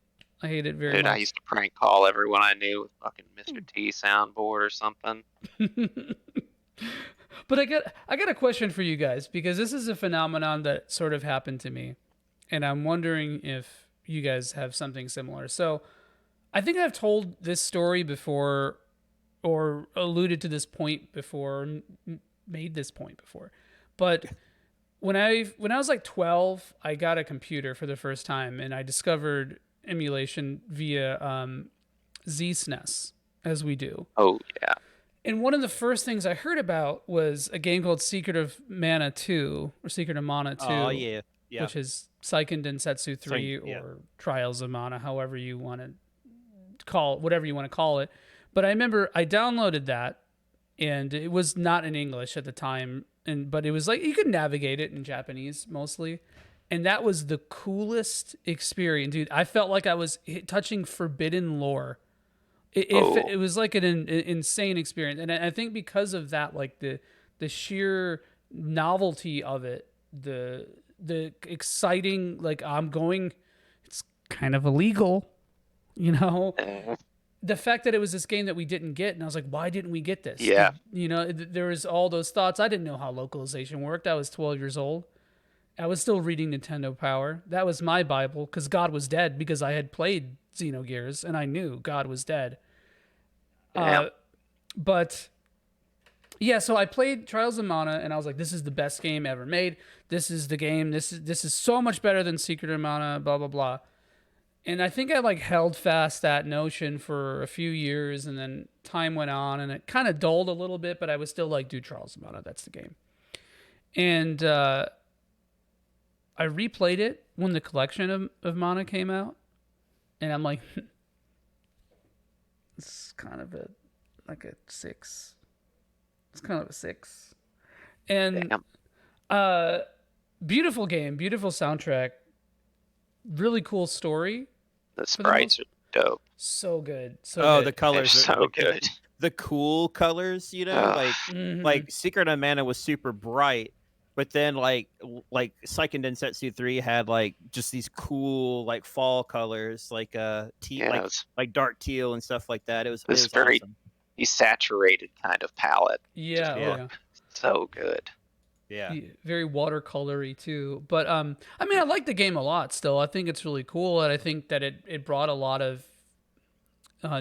I hate it very much.
I used to prank call everyone I knew with fucking Mr. T soundboard or something.
But I got a question for you guys, because this is a phenomenon that sort of happened to me, and I'm wondering if you guys have something similar. So I think I've told this story before, or alluded to this point before, made this point before. But when I was like 12, I got a computer for the first time, and I discovered emulation via Z-SNES as we do.
Oh yeah.
And one of the first things I heard about was a game called Secret of Mana 2 or Secret of Mana 2,
Oh yeah, yeah.
which is Seiken Densetsu 3
Yeah.
or Trials of Mana, however you want to whatever you want to call it. But I remember I downloaded that, and it was not in English at the time, but it was like you could navigate it in Japanese mostly. And that was the coolest experience, dude. I felt like I was touching forbidden lore. It was like an insane experience, and I think because of that, like the sheer novelty of it, the exciting, like it's kind of illegal, you know. The fact that it was this game that we didn't get, and I was like, why didn't we get this?
Yeah.
There was all those thoughts. I didn't know how localization worked. I was 12 years old. I was still reading Nintendo Power. That was my Bible, because God was dead, because I had played Xenogears and I knew God was dead. But yeah, so I played Trials of Mana and I was like, this is the best game ever made. This is the game. This is so much better than Secret of Mana, blah, blah, blah. And I think I like held fast that notion for a few years, and then time went on and it kind of dulled a little bit, but I was still like, dude, Trials of Mana, that's the game. And I replayed it when the collection of Mana came out, and I'm like, it's kind of a 6. It's kind of a 6. And beautiful game, beautiful soundtrack, really cool story.
The sprites are dope.
So good.
The colors
are so good.
The cool colors, like Secret of Mana was super bright. But then, like Seiken Densetsu 3 had like just these cool like fall colors, like teal, like dark teal and stuff like that. It was very awesome.
Desaturated kind of palette.
Yeah.
So good.
Yeah.
Very watercolory too. But I mean, I like the game a lot still. I think it's really cool, and I think that it brought a lot of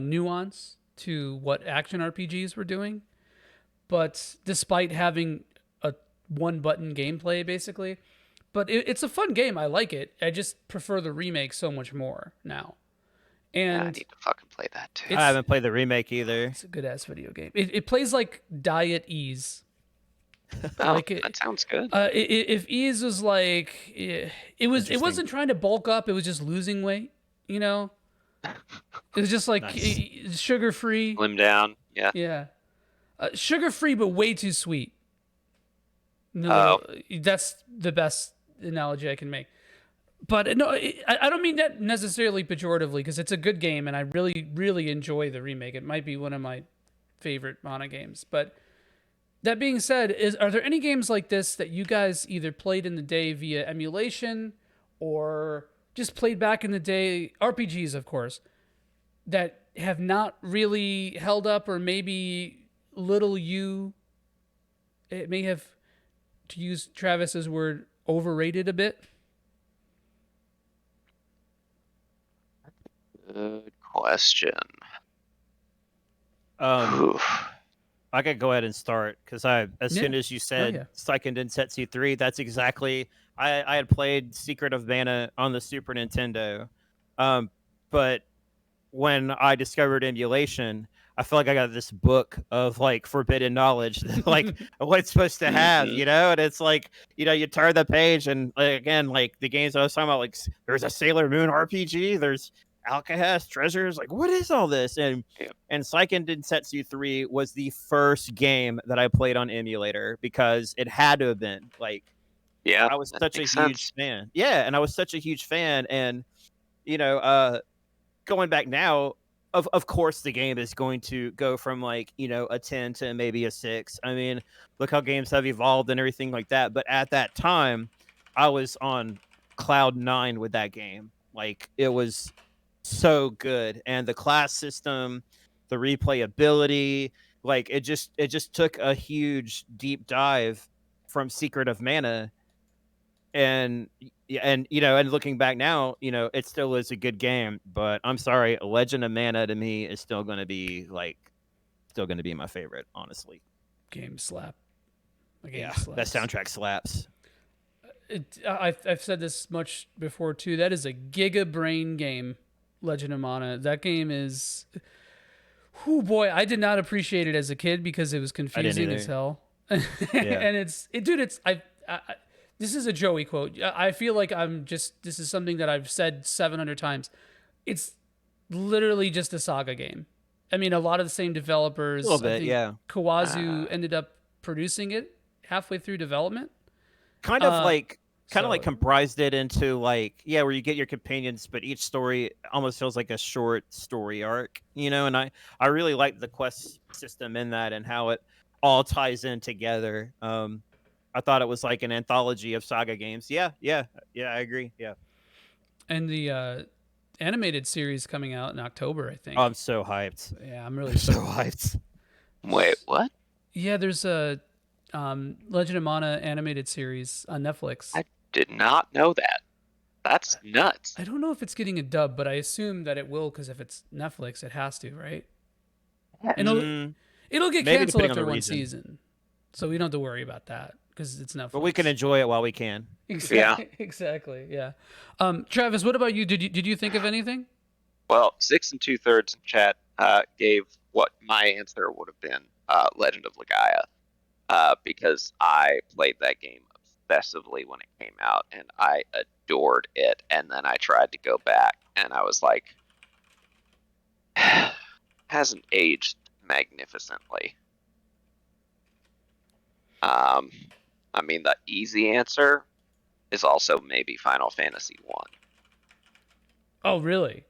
nuance to what action RPGs were doing. But despite having one button gameplay basically, but it's a fun game. I like it. I just prefer the remake so much more now. And
I need to fucking play that too.
I haven't played the remake either.
It's a good ass video game. It plays like Diet Ease.
That sounds good.
If Ease was like it wasn't trying to bulk up. It was just losing weight. You know, it was just like sugar free,
slim down.
Yeah, sugar free but way too sweet. No, that's the best analogy I can make. But no, I don't mean that necessarily pejoratively, because it's a good game and I really, really enjoy the remake. It might be one of my favorite Mana games. But that being said, are there any games like this that you guys either played in the day via emulation or just played back in the day, RPGs of course, that have not really held up, or maybe it may have, to use Travis's word, overrated a bit?
Good question.
I could go ahead and start, because as soon as you said Seiken Densetsu 3, that's exactly, I had played Secret of Mana on the Super Nintendo, but when I discovered emulation, I feel like I got this book of like forbidden knowledge that like what it's supposed to have, and it's like, you turn the page and again, like the games I was talking about, like there's a Sailor Moon RPG, there's Alcahest treasures, like what is all this? And Seiken Densetsu 3 was the first game that I played on emulator, because it had to have been like, I was such a huge fan. Yeah, and I was such a huge fan, and going back now, of course the game is going to go from like, a 10 to maybe a 6. I mean, look how games have evolved and everything like that. But at that time, I was on cloud 9 with that game. Like, it was so good, and the class system, the replayability, like it just took a huge deep dive from Secret of Mana. And looking back now, it still is a good game, but I'm sorry, Legend of Mana to me is still going to be my favorite, honestly.
Game slap.
That soundtrack slaps.
I've said this much before too. That is a giga brain game, Legend of Mana. That game is, Oh boy, I did not appreciate it as a kid because it was confusing as
either.
hell.
Yeah.
And dude, this is a Joey quote. I feel like this is something that I've said 700 times. It's literally just a Saga game. I mean, a lot of the same
A
developers.
little
I
bit,
think
yeah.
Kawazu ended up producing it halfway through development.
Kind of like
So
comprised it into like, yeah, where you get your companions, but each story almost feels like a short story arc, and I really like the quest system in that and how it all ties in together. I thought it was like an anthology of Saga games. Yeah, I agree. Yeah.
and the animated series coming out in October, I
Oh, I'm
think.
so hyped.
Yeah, I'm really
I'm so
stoked.
hyped.
Wait, what?
Yeah, there's a Legend of Mana animated series on Netflix.
I did not know that. That's nuts.
I don't know if it's getting a dub, but I assume that it will because if it's Netflix, it has to, right? And
Mm,
it'll get
maybe
canceled
depending on
after
the
one
reason,
season, so we don't have to worry about that because it's Netflix.
but we can enjoy it while we can.
Exactly. Exactly. Yeah. Travis, what about you? Did you think of anything?
Well, 6 2/3 in chat gave what my answer would have been Legend of Legaia, because I played that game obsessively when it came out and I adored it. And then I tried to go back and I was like, hasn't aged magnificently. I mean, the easy answer is also maybe Final Fantasy 1.
Oh, really?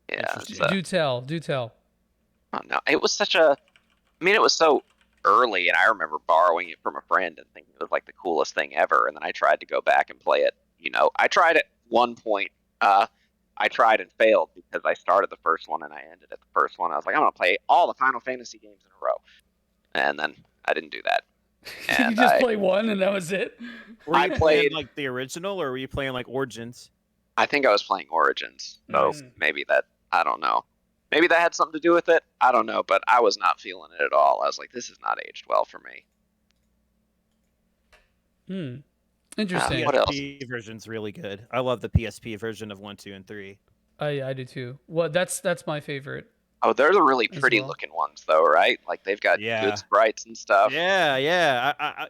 Yeah,
Do tell. Do tell.
oh no, it was such a. I mean, it was so early, and I remember borrowing it from a friend and thinking it was like the coolest thing ever. And then I tried to go back and play it. I tried at one point. I tried and failed because I started the first one and I ended at the first one. I was like, I'm gonna play all the Final Fantasy games in a row, and then I didn't do that.
Did you
And
just play one and that was it?
Were you
I
playing
played-
like the original, or were you playing like Origins?
I think I was playing Origins, so
Nice.
maybe that. I don't know. Maybe that had something to do with it. I don't know, but I was not feeling it at all. I was like, this is not aged well for me.
Interesting.
What else?
PSP version's really good. I love the PSP version of 1, 2, and 3.
I do too. Well, that's my favorite.
Oh, they're the really
As
pretty
well.
looking ones, though, right? Like they've got
Yeah.
good sprites and stuff.
Yeah. When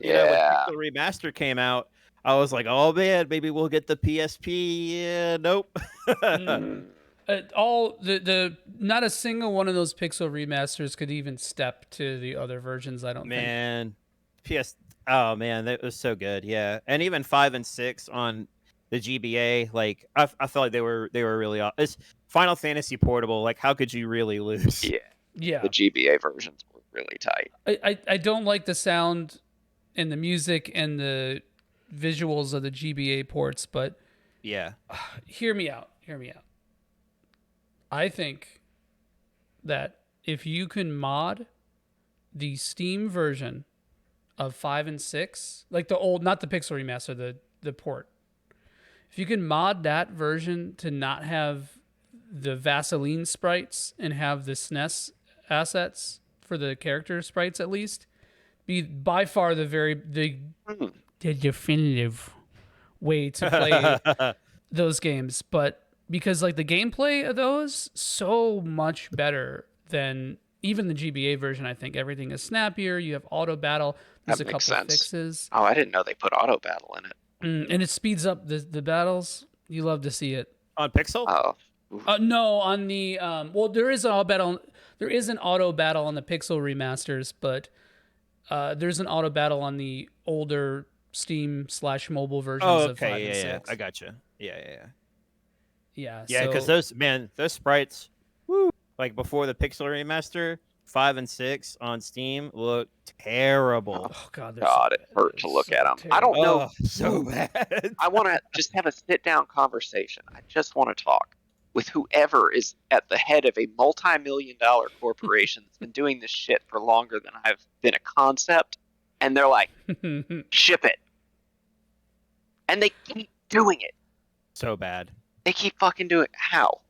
Yeah.
the remaster came out, I was like, oh man, maybe we'll get the PSP. Yeah, nope.
All the not a single one of those pixel remasters could even step to the other versions. I don't think.
Man, Oh man, that was so good. Yeah, and even 5 and 6 on the GBA, like I felt like they were really. It's Final Fantasy Portable. Like, how could you really lose?
Yeah.
Yeah.
The GBA versions were really tight.
I don't like the sound and the music and the visuals of the GBA ports, but
Yeah.
hear me out. I think that if you can mod the Steam version of 5 and 6, like the old, not the pixel remaster, the port. If you can mod that version to not have the Vaseline sprites and have the SNES assets for the character sprites at least, be by far the definitive way to play those games. But because like the gameplay of those so much better than even the GBA version. I think everything is snappier. You have auto battle. There's
That
a
makes
couple
sense.
fixes,
Oh, I didn't know they put auto battle in it.
and it speeds up the battles. You love to see it.
On Pixel?
Oh,
No, on the well, there is an auto battle. There is an auto battle on the Pixel remasters, but there's an auto battle on the older Steam/mobile versions of 5 and 6.
Yeah. I gotcha. Yeah.
Yeah,
Yeah, because
so,
those sprites, woo, like before the Pixel remaster, 5 and 6 on Steam look terrible.
oh god,
God, it hurt to look at them. I don't know.
Oh, so bad.
I want to just have a sit-down conversation. I just want to talk with whoever is at the head of a multi-million-dollar corporation that's been doing this shit for longer than I've been a concept, and they're like, ship it. And they keep doing it.
So bad.
They keep fucking doing it. How?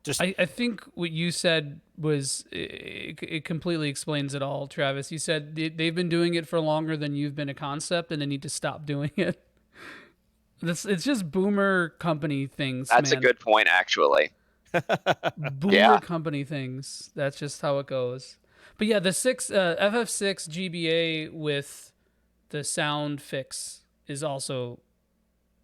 Just
I think what you said was it completely explains it all, Travis. You said they've been doing it for longer than you've been a concept, and they need to stop doing it. It's just boomer company things.
That's
man.
a good point, actually.
Boomer
Yeah.
company things. That's just how it goes. But yeah, the FF6 GBA with the sound fix is also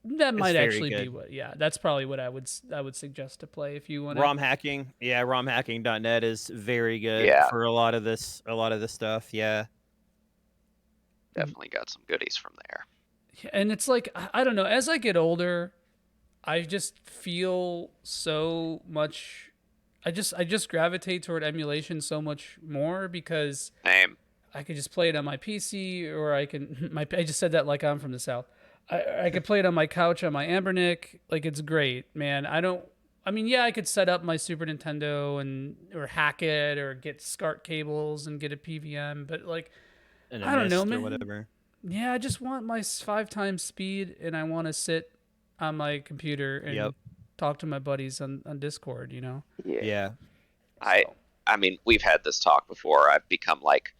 that
It's
might
very
actually be
good.
what. Yeah, that's probably what I would suggest to play if you want to.
ROM hacking, yeah, romhacking.net is very good
Yeah.
for a lot of this stuff. Yeah.
Definitely got some goodies from there.
And it's like I don't know. As I get older, I just feel so much. I just gravitate toward emulation so much more because
Same.
I could just play it on my PC or I can I just said that like I'm from the South. I could play it on my couch on my Ambernick. Like it's great, man. I mean, yeah, I could set up my Super Nintendo and or hack it or get SCART cables and get a PVM, but like
And a
I don't know,
mist or
man.
whatever.
Yeah, I just want my 5 times speed and I want to sit on my computer and
Yep.
talk to my buddies on Discord, you know?
Yeah.
Yeah.
I
So,
I mean, we've had this talk before. I've become like,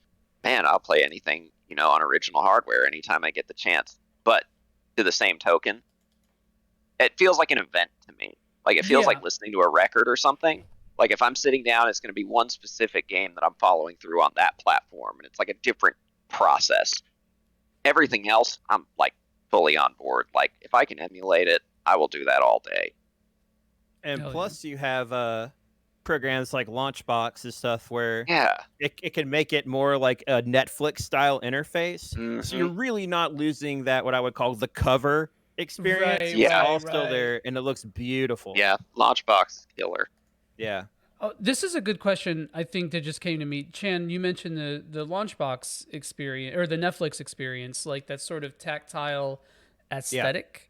man, I'll play anything, on original hardware anytime I get the chance. But to the same token, it feels like an event to me. Like it feels
yeah.
like listening to a record or something. Like if I'm sitting down, it's going to be one specific game that I'm following through on that platform, and it's like a different process. Everything else, I'm like fully on board. Like if I can emulate it, I will do that all day.
And
Hell yeah.
plus, you have programs like Launchbox and stuff where
Yeah.
it can make it more like a Netflix style interface. So
Hmm.
you're really not losing that what I would call the cover experience.
Right,
It's
Yeah.
all
right,
still
right.
there, and it looks beautiful.
Yeah. Launchbox is killer.
Yeah.
Oh, this is a good question. I think that just came to me. Chan, you mentioned the Launchbox experience or the Netflix experience, like that sort of tactile
Yeah.
aesthetic.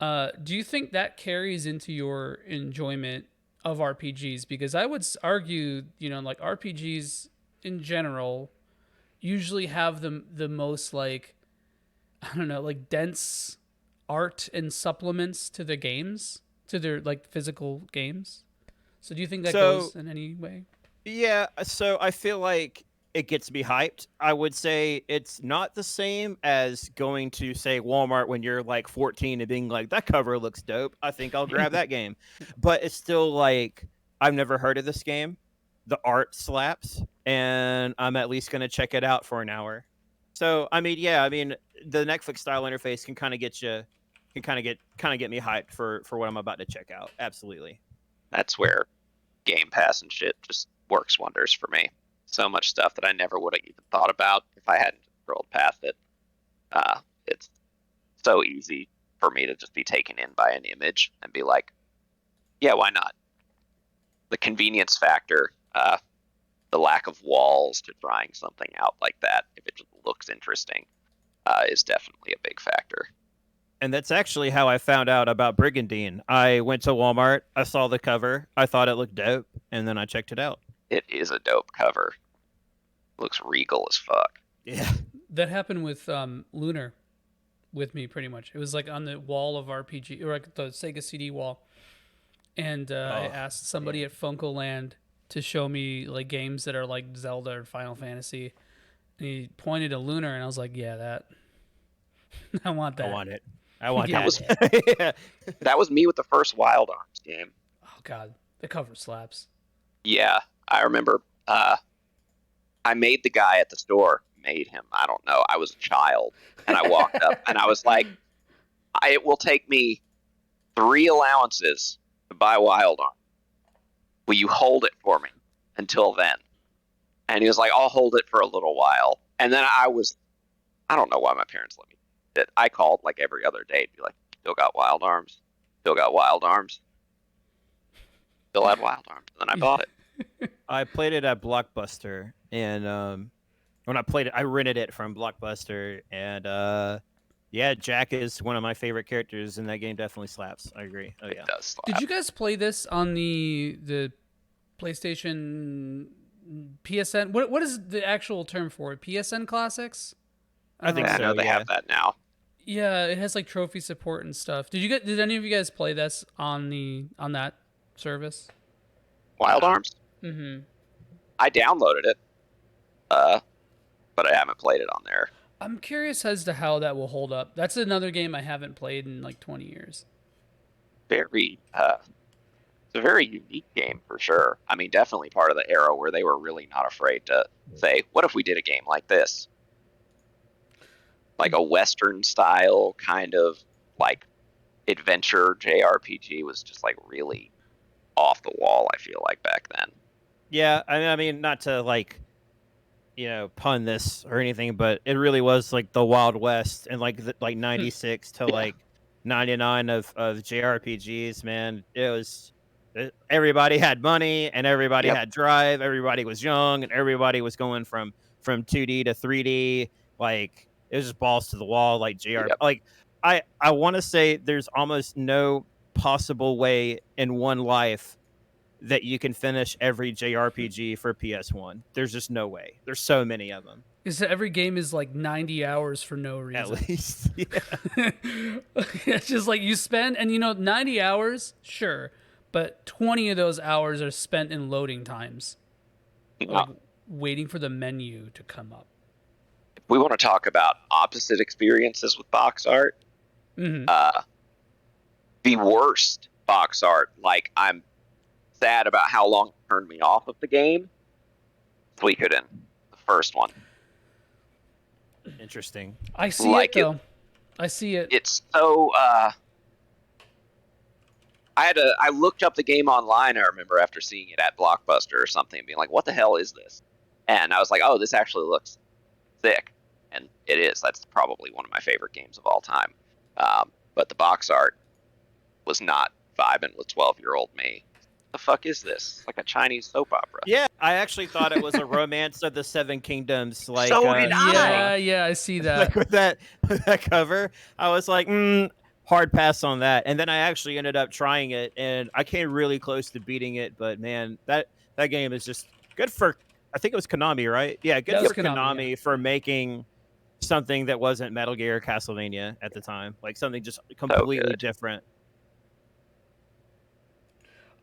Do you think that carries into your enjoyment of RPGs? Because I would argue, like RPGs in general usually have the most like I don't know, like dense art and supplements to the games, to their like physical games. So do you think that
So
goes in any way?
yeah, so I feel like it gets me hyped. I would say it's not the same as going to say Walmart when you're like 14 and being like that cover looks dope. I think I'll grab that game. But it's still like I've never heard of this game. The art slaps and I'm at least going to check it out for an hour. So, I mean, yeah, I mean, the Netflix style interface can kind of get you can kind of get me hyped for what I'm about to check out. Absolutely.
That's where Game Pass and shit just works wonders for me. So much stuff that I never would have even thought about if I hadn't scrolled past it. It's so easy for me to just be taken in by an image and be like, yeah, why not? The convenience factor, the lack of walls to trying something out like that, if it just looks interesting, is definitely a big factor.
And that's actually how I found out about Brigandine. I went to Walmart, I saw the cover, I thought it looked dope, and then I checked it out.
It is a dope cover. Looks regal as fuck.
Yeah.
That happened with Lunar with me pretty much. It was like on the wall of RPG or like the Sega CD wall. And I
Oh,
asked somebody at FuncoLand to show me like games that are like Zelda or Final Fantasy. And he pointed to Lunar and I was like, yeah, that I want
I
that.
want it. I want
Yeah.
that. Yeah.
That was me with the first Wild Arms game.
Oh god, the cover slaps.
Yeah, I remember. I made the guy at the store. Made him. I don't know. I was a child, and I walked up, and I was like, "It will take me 3 allowances to buy Wild Arms. Will you hold it for me until then?" And he was like, "I'll hold it for a little while." And then I don't know why my parents let me do it. I called like every other day to be like, "Still got Wild Arms? Still got Wild Arms? Still had Wild Arms?" And then I bought it.
I played it at Blockbuster, and when I played it, I rented it from Blockbuster, and yeah, Jack is one of my favorite characters, and that game definitely slaps. I agree. Oh
It
yeah.
does slap.
Did you guys play this on the PlayStation PSN? What is the actual term for it? PSN Classics?
I think
I
so.
know they
Yeah.
have that now.
Yeah, it has like trophy support and stuff. Did any of you guys play this on that service?
Wild Arms?
Mm-hmm.
I downloaded it, but I haven't played it on there.
I'm curious as to how that will hold up. That's another game I haven't played in like 20 years.
Very It's a very unique game for sure. I mean, definitely part of the era where they were really not afraid to say, what if we did a game like this? Like a Western style kind of like adventure JRPG was just like really off the wall, I feel like, back then.
Yeah, I mean, not to like, pun this or anything, but it really was like the Wild West and like 96 to
Yeah.
like 99 of JRPGs, man. Everybody had money and everybody
Yep.
had drive, everybody was young and everybody was going from 2D to 3D. Like it was just balls to the wall, like JRPG.
Yep.
Like I want to say there's almost no possible way in one life that you can finish every JRPG for PS1. There's just no way. There's so many of them.
Because every game is like 90 hours for no reason.
At least. Yeah.
It's just like you spend, and 90 hours, sure, but 20 of those hours are spent in loading times. Like waiting for the menu to come up.
If we want to talk about opposite experiences with box art, the worst box art, like I'm sad about how long it turned me off of the game. Suikoden, the first one.
Interesting.
I see it though. I see it.
It's so. I looked up the game online. I remember after seeing it at Blockbuster or something, being like, "What the hell is this?" And I was like, "Oh, this actually looks sick," and it is. That's probably one of my favorite games of all time. But the box art was not vibing with 12-year-old me. The fuck is this? It's like a Chinese soap opera.
Yeah, I actually thought it was a Romance of the Seven Kingdoms. Like,
So did I.
Yeah, I see that.
Like with that cover, I was like, hard pass on that. And then I actually ended up trying it, and I came really close to beating it. But man, that game is just good for. I think it was Konami, right? Yeah, good for Konami for making something that wasn't Metal Gear or Castlevania at the time, like something just completely different.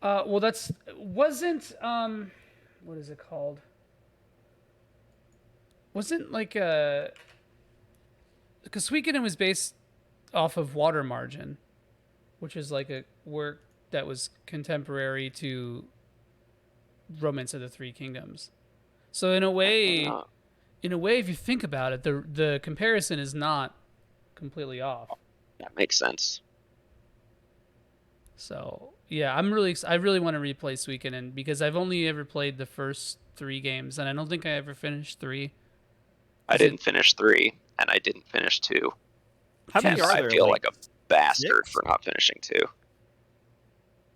Well, wasn't what is it called? Wasn't like because Suikoden was based off of Water Margin, which is like a work that was contemporary to Romance of the Three Kingdoms. So in a way, if you think about it, the comparison is not completely off.
That makes sense.
So yeah, I really want to replay Suikoden because I've only ever played the first 3 games, and I don't think I ever finished 3.
I didn't finish 3, and I didn't finish 2.
How many are there?
I feel like a bastard
6?
for not finishing 2.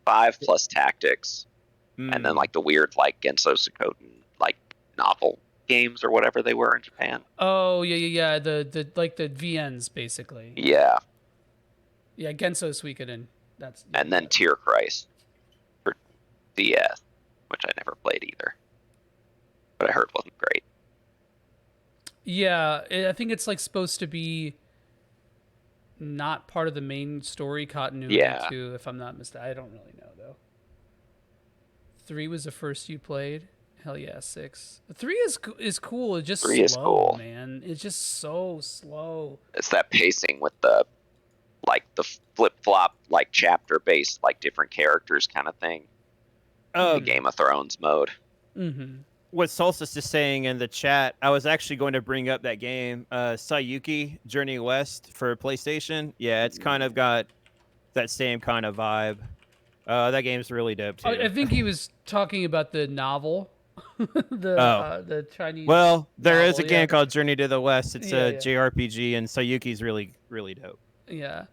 5 plus tactics, and then like the weird like Genso Suikoden like novel games or whatever they were in Japan.
Oh yeah. The like the VNs basically.
Yeah.
Yeah, Genso Suikoden.
And then Tier Christ for DS, which I never played either, but I heard wasn't great.
Yeah, I think it's like supposed to be not part of the main story continuity too, if I'm not mistaken. I don't really know though. 3 was the first you played. Hell yeah, 6. 3 is cool. It's just
3
slow,
is cool,
man. It's just so slow.
It's that pacing with the flip flop like chapter based like different characters kind of thing. The Game of Thrones mode.
Mm-hmm.
What Solstice is saying in the chat, I was actually going to bring up that game, Sayuki Journey West for PlayStation. Yeah, it's kind of got that same kind of vibe. That game's really dope too.
I think he was talking about the novel, the Chinese.
Well, there
novel,
is a game called Journey to the West. It's a JRPG, and Sayuki's really, really dope.
Yeah,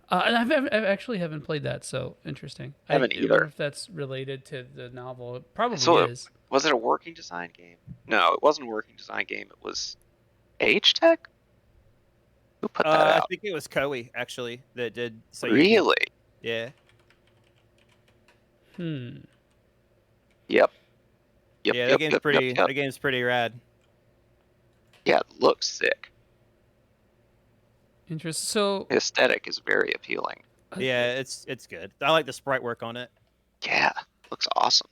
and I actually haven't played that, so interesting.
I haven't either.
Wonder if that's related to the novel. It probably is.
Was it a working design game? No, it wasn't a working design game. It was Age Tech? Who put that out?
I think it was Koei, actually, that did Sayuki.
Really?
Yeah.
Yep.
Yeah, that game's pretty rad.
Yeah, it looks sick.
Interesting. So
the aesthetic is very appealing.
Yeah, it's good. I like the sprite work on it.
Yeah, looks awesome.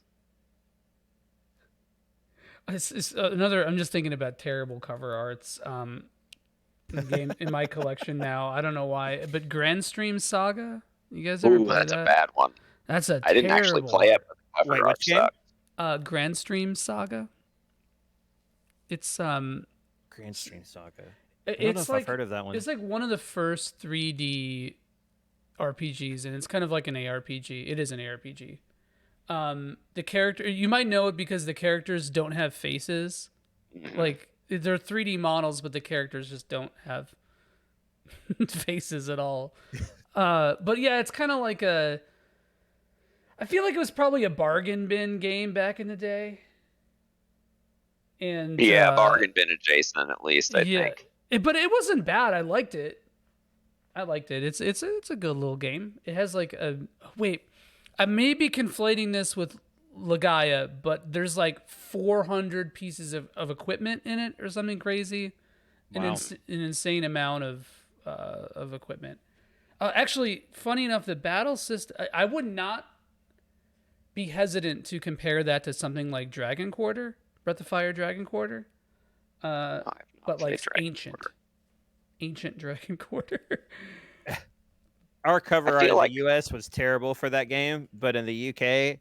It's another. I'm just thinking about terrible cover arts. In my collection now. I don't know why, but Grand Stream Saga. You guys ever play
that's
that?
a bad one.
That's a
I didn't actually play it, but the cover
Wait,
art
which game?
sucked.
Grand Stream Saga. It's
Grand Stream Saga. I don't know
it's
if
like
I've heard of that one.
it's like one of the first 3D RPGs, and it's kind of like an ARPG. It is an ARPG. The character, you might know it because the characters don't have faces.
Mhm.
Like they're 3D models, but the characters just don't have faces at all. But yeah, it's kind of like a. I feel like it was probably a bargain bin game back in the day. And
Yeah, bargain bin adjacent at least. I think.
But it wasn't bad. I liked it. It's a good little game. It has like a wait. I may be conflating this with Legaia, but there's like 400 pieces of equipment in it or something crazy.
Wow.
An insane amount of equipment. Actually, funny enough, the battle system. I would not be hesitant to compare that to something like Dragon Quarter, Breath of Fire Dragon Quarter.
I've not
But
played
like
Dragon Quarter.
ancient Dragon Quarter.
Our cover
I
art
feel
in
like-
the US was terrible for that game, but in the UK,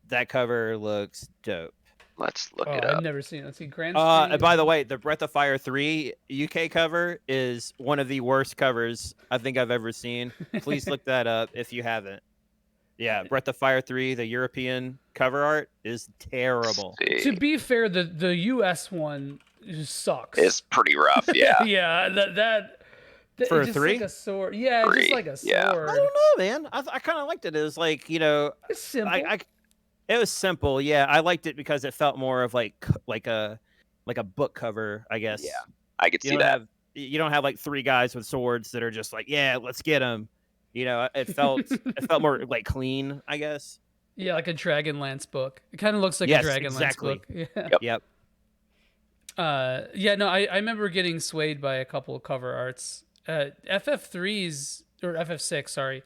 that cover looks dope.
Let's look it
I've
up.
never seen it. Let's see. Grand Stream.
And by the way, the Breath of Fire 3 UK cover is one of the worst covers I think I've ever seen. Please look that up if you haven't. Yeah, Breath of Fire 3, the European cover art is terrible.
Let's
To
see.
be fair, the US one just sucks.
It's pretty rough. Yeah.
yeah, that
For
it's just
3?
like a sword. Yeah, it's just
Three,
like a
yeah.
sword.
I don't know, man. I kind of liked it. It was like,
It's simple.
it was simple. Yeah, I liked it because it felt more of like a book cover, I guess.
Yeah, I could
You
see
don't
that.
have you don't have like 3 guys with swords that are just like, yeah, let's get them. It felt more like clean, I guess.
Yeah, like a Dragonlance book. It kind of looks like
Yes,
a Dragonlance
exactly.
book. Yeah.
Yep.
Yeah, no, I remember getting swayed by a couple of cover arts. FF3's or FF6, sorry.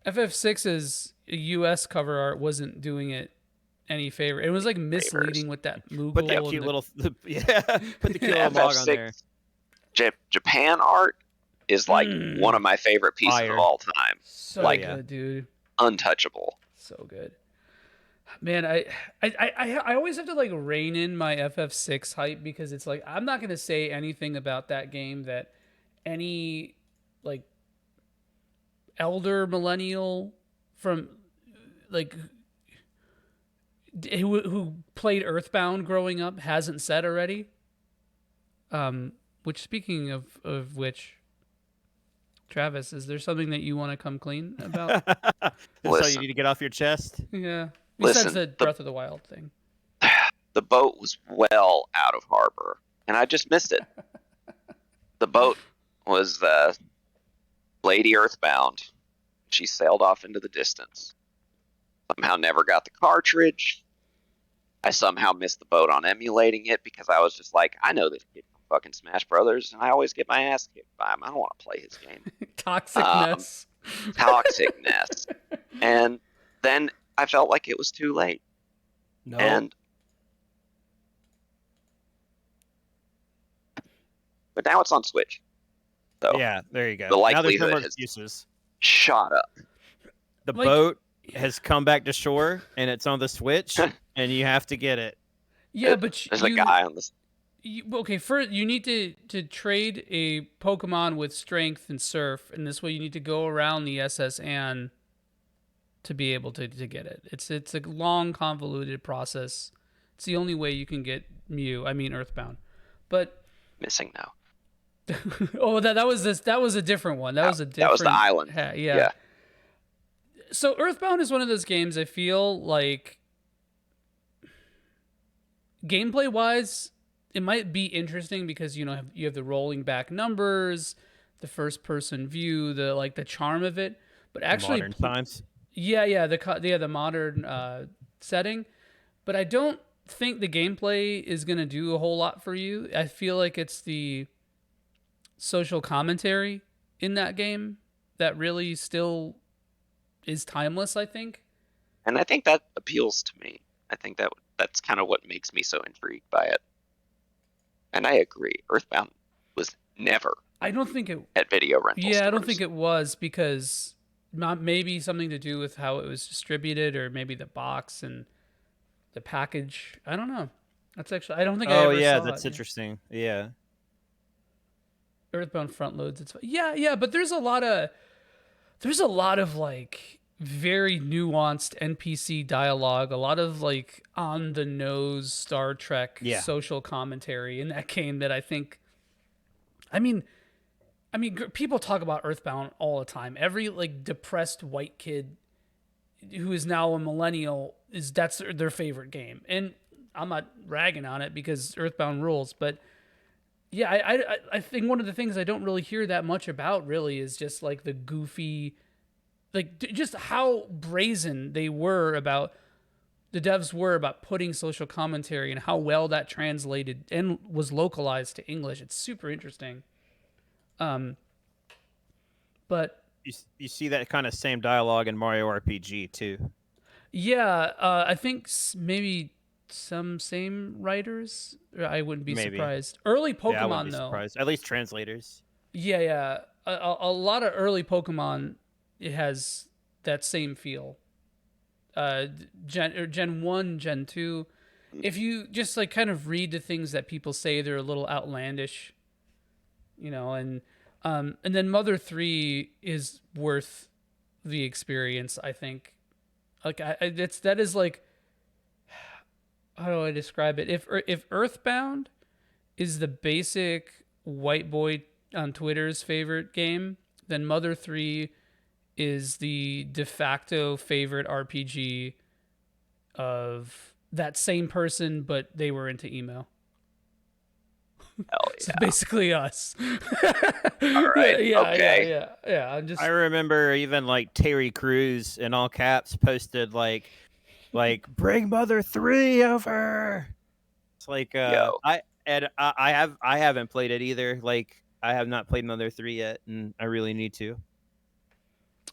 FF6's US cover art wasn't doing it any favor. It was like misleading with that Moogle.
Put that
and
cute
the-
little put the cute little log on there.
Japan art is like one of my favorite pieces
Fire.
of all time.
So
like-
good, dude.
Untouchable.
So good. Man, I always have to like rein in my FF6 hype because it's like I'm not gonna say anything about that game that any like elder millennial from like who played Earthbound growing up hasn't said already. Which speaking of which, Travis, is there something that you want to come clean about?
That's all you
Listen.
need to get off your chest.
Yeah. Besides
Listen,
the Breath of the Wild thing.
The boat was well out of harbor, and I just missed it. The boat was Lady Earthbound. She sailed off into the distance. Somehow never got the cartridge. I somehow missed the boat on emulating it because I was just like, I know this kid from fucking Smash Brothers, and I always get my ass kicked by him. I don't want to play his game.
Toxicness.
Toxicness. And then I felt like it was too late.
No.
But now it's on Switch. So
Yeah, there you go.
The
Now there's no more
likelihood is-
excuses.
shot up.
The
Like-
boat has come back to shore and it's on the Switch and you have to get it.
Yeah, but
There's a guy on this.
Okay, first you need to trade a Pokemon with Strength and Surf, and this way you need to go around the SS Anne to be able to get it. It's a long, convoluted process. It's the only way you can get Earthbound. But
Missing now.
that was a different one. That was a different.
That was the island.
Yeah.
Yeah.
So Earthbound is one of those games I feel like gameplay wise it might be interesting because you have the rolling back numbers, the first person view, the charm of it, but actually
Modern times.
the modern setting, but I don't think the gameplay is going to do a whole lot for you. I feel like it's the social commentary in that game that really still is timeless, I think.
And I think that appeals to me. I think that's kind of what makes me so intrigued by it. And I agree. Earthbound was never
I don't think it
at video rental
Yeah, I don't
stores.
think it was because Not maybe something to do with how it was distributed, or maybe the box and the package. I don't know. That's actually I don't think I
Oh
ever
yeah,
saw
that's
it. Yeah.
interesting. Yeah.
Earthbound front loads. It's yeah, but there's a lot of like very nuanced NPC dialogue, a lot of like on the nose Star Trek
Yeah.
social commentary in that game that I think. I mean, people talk about Earthbound all the time. Every like depressed white kid who is now a millennial that's their favorite game, and I'm not ragging on it because Earthbound rules, but yeah, I think one of the things I don't really hear that much about really is just like the goofy, like just how brazen the devs were about putting social commentary and how well that translated and was localized to English. It's super interesting. Um, but
You see that kind of same dialogue in Mario RPG too.
yeah, I think maybe some same writers. I wouldn't be
Maybe.
surprised. Early
Yeah, I wouldn't be
Pokemon though.
surprised. At least translators.
Yeah. A lot of early Pokemon it has that same feel. Gen 1, Gen 2. If you just like kind of read the things that people say, they're a little outlandish, and then Mother 3 is worth the experience, I think. Like that is like, how do I describe it? If Earthbound is the basic white boy on Twitter's favorite game, then Mother 3 is the de facto favorite RPG of that same person, but they were into emo.
Hell
So
yeah.
basically us.
All right. Okay.
Yeah. I'm just
I remember even like Terry Crews in all caps posted like bring Mother 3 over. It's like
Yo.
I haven't played it either. Like I have not played Mother 3 yet, and I really need to.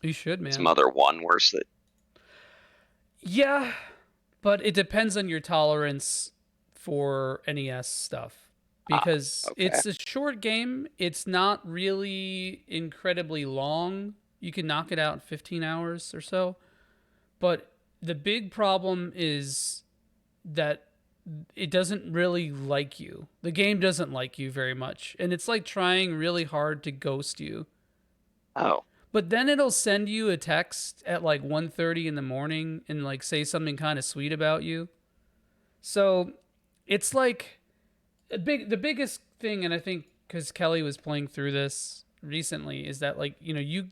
you should,
Is
man.
Mother 1 worse than.
Yeah, but it depends on your tolerance for NES stuff because
Okay.
it's a short game. It's not really incredibly long. You can knock it out in 15 hours or so. But the big problem is that it doesn't really like you. The game doesn't like you very much. And it's like trying really hard to ghost you.
Oh.
But then it'll send you a text at like 1:30 in the morning and like say something kind of sweet about you. So it's like the biggest thing, and I think because Kelly was playing through this recently, is that like you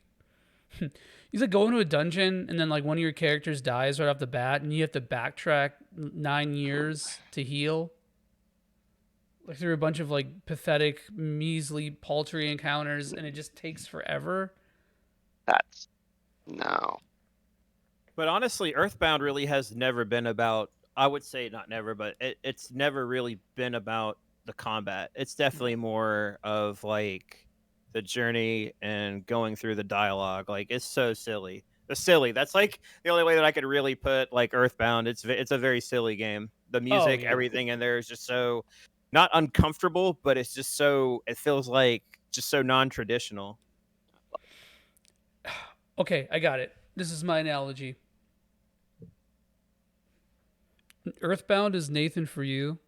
like go into a dungeon and then like one of your characters dies right off the bat, and you have to backtrack 9 years to heal, like through a bunch of like pathetic, measly, paltry encounters, and it just takes forever.
That's. No.
But honestly, Earthbound really has never been about. I would say not never, but it's never really been about the combat. It's definitely more of like the journey and going through the dialogue. Like it's so silly. The silly. That's like the only way that I could really put like Earthbound. It's a very silly game. The
Oh
music,
yeah.
everything in there is just so not uncomfortable, but it's just so it feels like just so non-traditional.
Okay, I got it. This is my analogy. Earthbound is Nathan for you.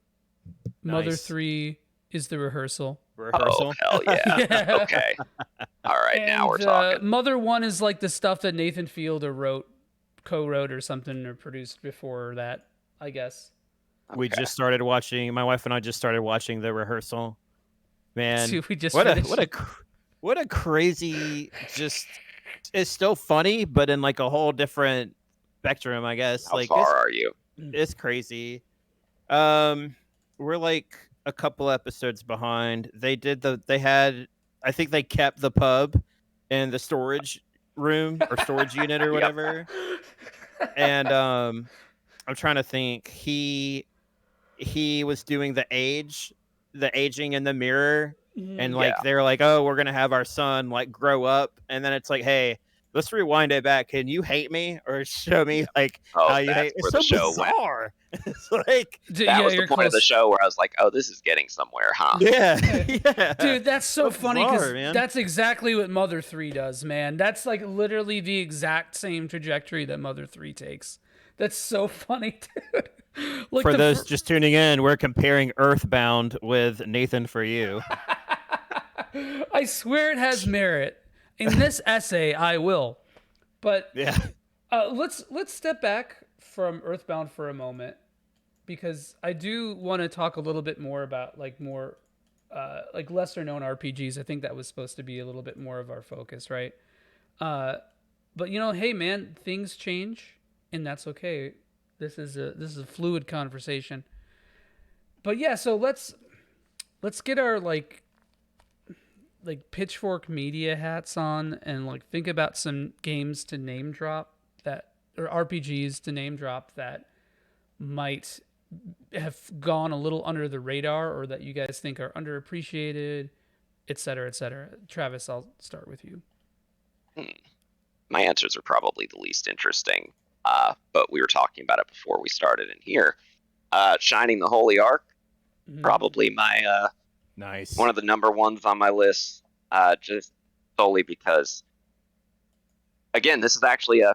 Mother
Nice
3 is the rehearsal.
Oh,
Rehearsal.
hell yeah.
Yeah.
Okay. All right. Now we're
And
talking.
Mother 1 is like the stuff that Nathan Fielder co-wrote or something, or produced before that, I guess.
We
Okay.
just started watching. My wife and I just started watching the rehearsal. Man,
See, we just
what a
finished.
what a crazy. Just it's still funny, but in like a whole different spectrum, I guess.
How
Like
far are you?
it's crazy. Um, we're like a couple episodes behind. They had. I think they kept the pub in the storage room or storage unit or
Yep.
whatever. And I'm trying to think. He was doing the aging in the mirror, and like
Yeah.
they're like, oh, we're gonna have our son like grow up, and then it's like, hey, let's rewind it back. Can you hate me or show me like
Oh,
how you
that's
hate? It's
where
so
the show went.
bizarre. It's like,
That
Yeah,
was the
you're
point of the
close.
show where I was like, oh, this is getting somewhere, huh?
yeah, yeah,
Dude, that's so funny
bizarre,
because
man.
that's exactly what Mother 3 does, man. That's like literally the exact same trajectory that Mother 3 takes. That's so funny, dude. Like
For those just tuning in, we're comparing Earthbound with Nathan for You.
I swear it has merit. In this essay, I will. But
Yeah.
let's step back from Earthbound for a moment because I do want to talk a little bit more about like more like lesser known RPGs. I think that was supposed to be a little bit more of our focus, right? But hey man, things change and that's okay. This is a fluid conversation. But yeah, so let's get our like pitchfork media hats on and like think about some games to name drop that or RPGs to name drop that might have gone a little under the radar or that you guys think are underappreciated, et cetera, et cetera. Travis, I'll start with you.
My answers are probably the least interesting, but we were talking about it before we started in here. Shining the Holy Ark, probably my
Nice.
one of the number ones on my list, just solely because, again, this is actually a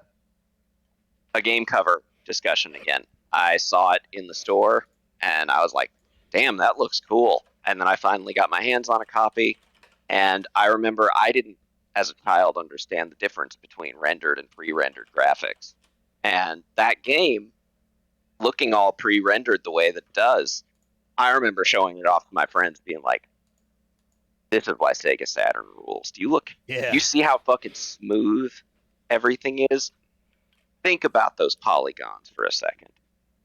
game cover discussion again. I saw it in the store, and I was like, damn, that looks cool. And then I finally got my hands on a copy, and I remember I didn't, as a child, understand the difference between rendered and pre-rendered graphics. And that game, looking all pre-rendered the way that it does, I remember showing it off to my friends, being like, "This is why Sega Saturn rules. Do you look?
Yeah.
You see how fucking smooth everything is? Think about those polygons for a second."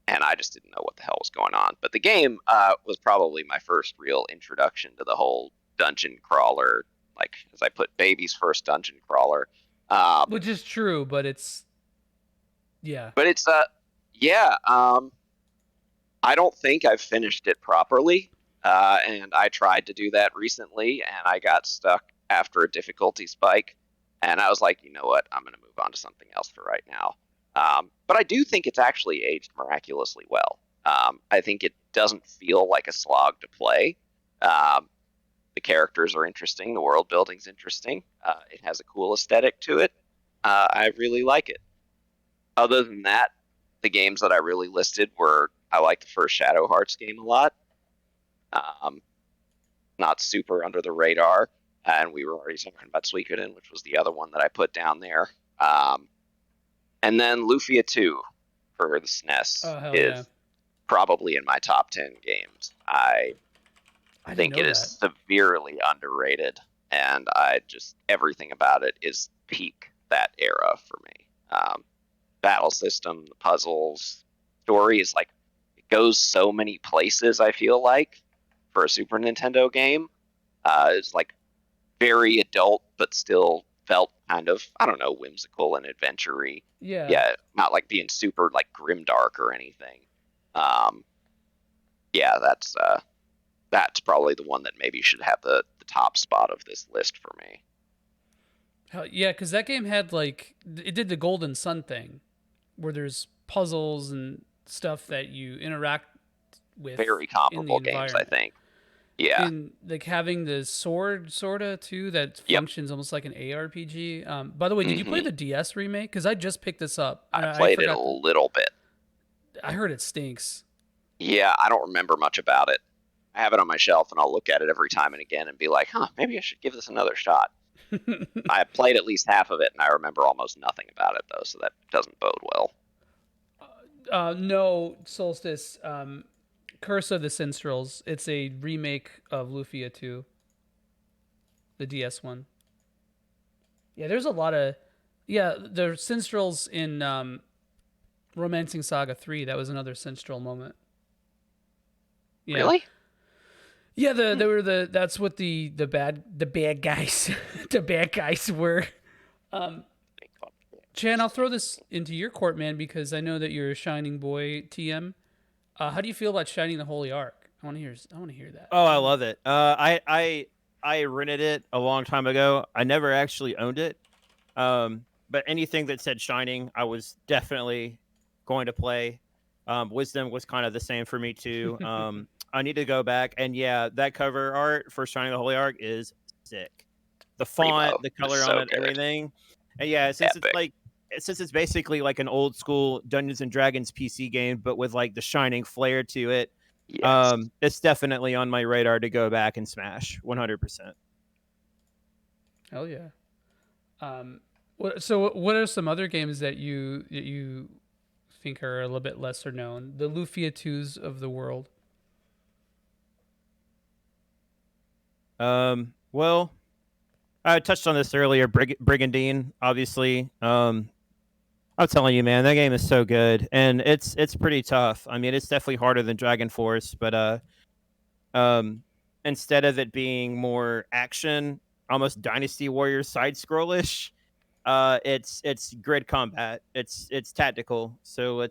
And I just didn't know what the hell was going on. But the game was probably my first real introduction to the whole dungeon crawler, like as I put, baby's first dungeon crawler.
Which is true, but it's yeah.
But it's yeah. I don't think I've finished it properly, and I tried to do that recently, and I got stuck after a difficulty spike, and I was like, you know what, I'm going to move on to something else for right now. But I do think it's actually aged miraculously well. I think it doesn't feel like a slog to play. The characters are interesting. The world building's interesting. It has a cool aesthetic to it. I really like it. Other than that, the games that I really listed were, I like the first Shadow Hearts game a lot. Not super under the radar. And we were already talking about Suikoden, which was the other one that I put down there. And then Lufia 2 for the SNES is probably in my top 10 games. I think it is severely underrated, and everything about it is peak that era for me. Battle system, the puzzles, story is like, it goes so many places, I feel like, for a Super Nintendo game. It's like very adult, but still felt kind of, I don't know, whimsical and adventure-y. Yeah, not like being super like grimdark or anything. Yeah, that's probably the one that maybe should have the top spot of this list for me.
Hell, yeah, because that game had like it did the Golden Sun thing, where there's puzzles and stuff that you interact with.
Very comparable games, I think. Yeah,
and like having the sword sorta too that functions almost like an ARPG. By the way, did you play the DS remake? Because I just picked this up.
I played it a little bit.
I heard it stinks.
Yeah, I don't remember much about it. I have it on my shelf, and I'll look at it every time and again and be like, huh, maybe I should give this another shot. I played at least half of it, and I remember almost nothing about it, though, so that doesn't bode well.
No, Solstice. Curse of the Sinstrels. It's a remake of Lufia 2. The DS one. Yeah, there's a lot of... Yeah, the Sinstrels in Romancing Saga 3. That was another Sinstrel moment. Yeah.
Really?
Yeah, they were that's what the bad guys the bad guys were. Chan, I'll throw this into your court, man, because I know that you're a Shining boy, TM. How do you feel about Shining the Holy Ark? I want to hear that.
Oh, I love it. I rented it a long time ago. I never actually owned it. but anything that said Shining, I was definitely going to play. Wisdom was kind of the same for me too. I need to go back, and yeah, that cover art for Shining the Holy Ark is sick. The
Primo
font, the
is
color on
so
it,
good.
everything, and yeah,
Epic.
since it's basically like an old school Dungeons and Dragons PC game, but with like the Shining flair to it.
Yes.
It's definitely on my radar to go back and smash 100%.
Hell yeah. So what are some other games that you think are a little bit lesser known? The Lufia 2s of the world.
Well, I touched on this earlier. Brigandine, obviously. I'm telling you, man, that game is so good, and it's pretty tough. I mean, it's definitely harder than Dragon Force, but um, instead of it being more action, almost Dynasty Warriors side scrollish, it's grid combat. It's tactical, so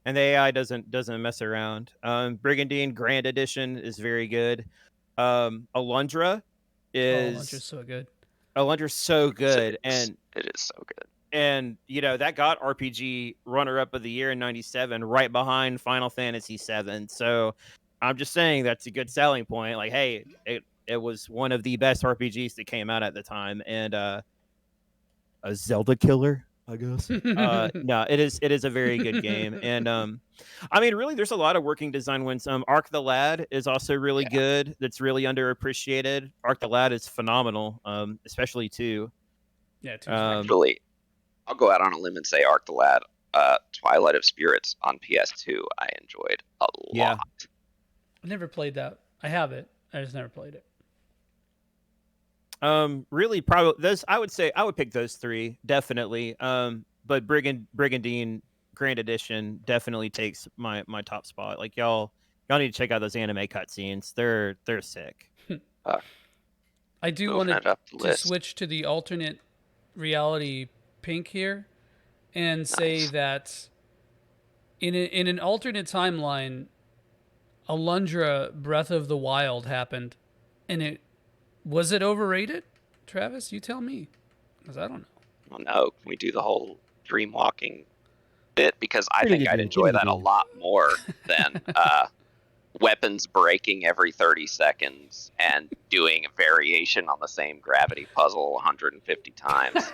and the AI doesn't mess around. Brigandine Grand Edition is very good. Alundra
Oh, Launcher's
is
so good.
Alundra's so good,
It is so good.
and that got RPG runner up of the year in '97, right behind Final Fantasy VII. So I'm just saying that's a good selling point. Like, hey, it was one of the best RPGs that came out at the time, and a Zelda killer, I guess. No, it is a very good game, and I mean, really, there's a lot of working design wins. Arc the Lad is also really
Yeah.
good. That's really underappreciated. Arc the Lad is phenomenal, especially two.
Yeah, 2's great.
Actually, I'll go out on a limb and say Arc the Lad, Twilight of Spirits on PS2, I enjoyed a
Yeah.
lot.
I never played that. I have it. I just never played it.
Really, probably those. I would say I would pick those three definitely. But Brigandine Grand Edition definitely takes my top spot. Like y'all need to check out those anime cutscenes. They're sick.
I do
Moving
want
it up the
to
list.
switch to the alternate reality pink here and say
Nice.
that in an alternate timeline, Alundra Breath of the Wild happened, and it was it overrated? Travis, you tell me, because I don't know.
Well, no, can we do the whole dream walking bit? Because I
Pretty
think
good
I'd
game,
enjoy
pretty good
that a
game.
lot more than weapons breaking every 30 seconds and doing a variation on the same gravity puzzle 150 times.